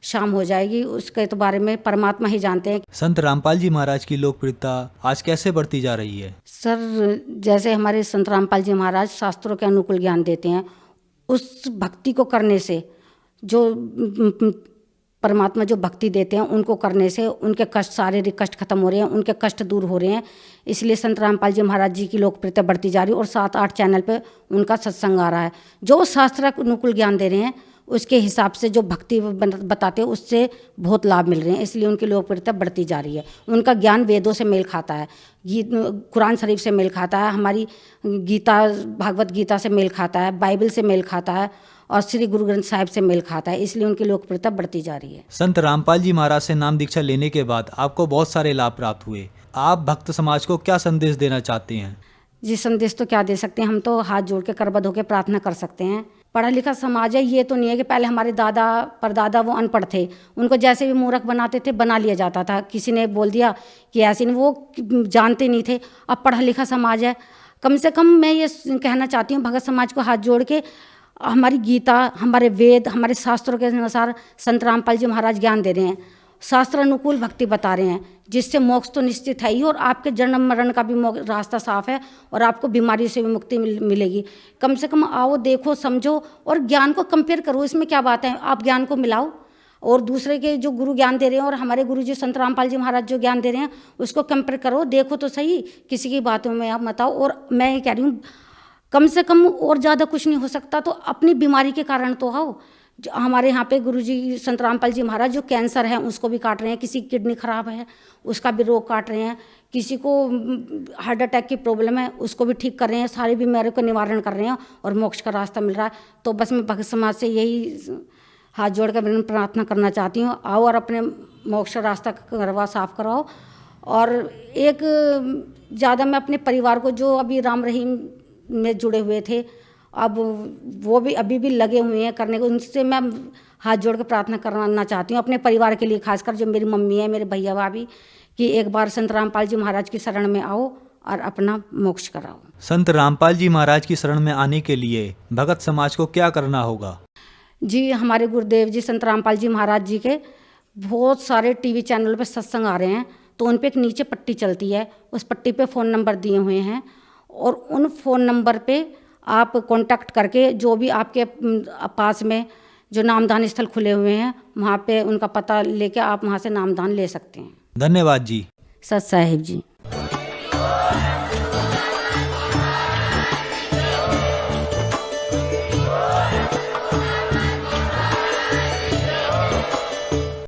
शाम हो जाएगी, उसके तो बारे में परमात्मा ही जानते हैं। संत रामपाल जी महाराज की लोकप्रियता आज कैसे बढ़ती जा रही है? सर जैसे हमारे संत रामपाल जी महाराज शास्त्रों के अनुकूल ज्ञान देते हैं, उस भक्ति को करने से जो परमात्मा जो भक्ति देते हैं उनको करने से उनके कष्ट, शारीरिक कष्ट खत्म हो रहे हैं, उनके कष्ट दूर हो रहे हैं। इसलिए संत रामपाल जी महाराज जी की लोकप्रियता बढ़ती जा रही है और 7-8 चैनल पे उनका सत्संग आ रहा है। जो शास्त्र अनुकूल ज्ञान दे रहे हैं उसके हिसाब से जो भक्ति बताते हैं उससे बहुत लाभ मिल रहे हैं। इसलिए उनकी लोकप्रियता बढ़ती जा रही है। उनका ज्ञान वेदों से मेल खाता है, कुरान शरीफ से मेल खाता है, हमारी गीता भागवत गीता से मेल खाता है, बाइबल से मेल खाता है और श्री गुरु ग्रंथ साहिब से मेल खाता है। इसलिए उनकी लोकप्रियता बढ़ती जा रही है। संत रामपाल जी महाराज से नाम दीक्षा लेने के बाद आपको बहुत सारे लाभ प्राप्त हुए। आप भक्त समाज को क्या संदेश देना चाहते हैं? जी संदेश तो क्या दे सकते हैं, हम तो हाथ जोड़ के करबद्ध होकर प्रार्थना कर सकते हैं। पढ़ा लिखा समाज है, ये तो नहीं है कि पहले हमारे दादा परदादा वो अनपढ़ थे, उनको जैसे भी मूर्ख बनाते थे बना लिया जाता था। किसी ने बोल दिया कि ऐसे नहीं, वो जानते नहीं थे। अब पढ़ा लिखा समाज है। कम से कम मैं ये कहना चाहती हूँ भगत समाज को हाथ जोड़ के हमारी गीता, हमारे वेद, हमारे शास्त्रों के अनुसार संत रामपाल जी महाराज ज्ञान दे रहे हैं, शास्त्र अनुकूल भक्ति बता रहे हैं, जिससे मोक्ष तो निश्चित है ही और आपके जन्म मरण का भी रास्ता साफ है और आपको बीमारी से भी मुक्ति मिलेगी। कम से कम आओ, देखो, समझो और ज्ञान को कंपेयर करो। इसमें क्या बात है, आप ज्ञान को मिलाओ और दूसरे के जो गुरु ज्ञान दे रहे हैं और हमारे गुरु जी संत रामपाल जी महाराज जो ज्ञान दे रहे हैं उसको कंपेयर करो, देखो तो सही, किसी की बातों में आप मत आओ। और मैं ये कह रही हूँ कम से कम और ज़्यादा कुछ नहीं हो सकता तो अपनी बीमारी के कारण तो आओ। हमारे यहाँ पे गुरुजी संत रामपाल जी महाराज जो कैंसर है उसको भी काट रहे हैं, किसी की किडनी खराब है उसका भी रोग काट रहे हैं, किसी को हार्ट अटैक की प्रॉब्लम है उसको भी ठीक कर रहे हैं, सारी बीमारियों का निवारण कर रहे हैं और मोक्ष का रास्ता मिल रहा है। तो बस मैं भक्त समाज से यही हाथ जोड़ कर प्रार्थना करना चाहती हूँ, आओ और अपने मोक्ष का रास्ता करवा साफ कराओ। और एक ज़्यादा मैं अपने परिवार को जो अभी राम रहीम में जुड़े हुए थे, अब वो भी अभी भी लगे हुए हैं करने को। उनसे मैं हाथ जोड़ के प्रार्थना करना चाहती हूँ अपने परिवार के लिए, खासकर जो मेरी मम्मी है, मेरे भैया भाभी, कि एक बार संत रामपाल जी महाराज की शरण में आओ और अपना मोक्ष कराओ। संत रामपाल जी महाराज की शरण में आने के लिए भगत समाज को क्या करना होगा? जी, हमारे गुरुदेव जी संत रामपाल जी महाराज जी के बहुत सारे टीवी चैनल पे सत्संग आ रहे हैं, तो उन पे एक नीचे पट्टी चलती है, उस पट्टी पे फ़ोन नंबर दिए हुए हैं, और उन फ़ोन नंबर पे आप कांटेक्ट करके जो भी आपके पास में जो नामदान स्थल खुले हुए हैं वहाँ पे उनका पता लेके आप वहाँ से नामदान ले सकते हैं। धन्यवाद जी। सत साहिब जी।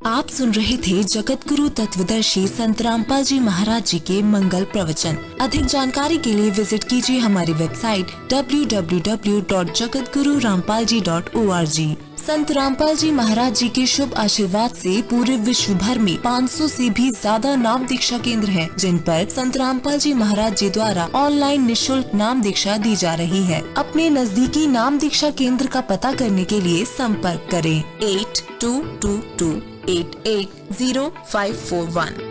आप सुन रहे थे जगत गुरु तत्वदर्शी संत रामपाल जी महाराज जी के मंगल प्रवचन। अधिक जानकारी के लिए विजिट कीजिए हमारी वेबसाइट www.jagatgururampalji.org। संत रामपाल जी महाराज जी के शुभ आशीर्वाद से पूरे विश्व भर में 500 से भी ज्यादा नाम दीक्षा केंद्र हैं, जिन पर संत रामपाल जी महाराज जी द्वारा ऑनलाइन निःशुल्क नाम दीक्षा दी जा रही है। अपने नजदीकी नाम दीक्षा केंद्र का पता करने के लिए संपर्क करें 8222880541।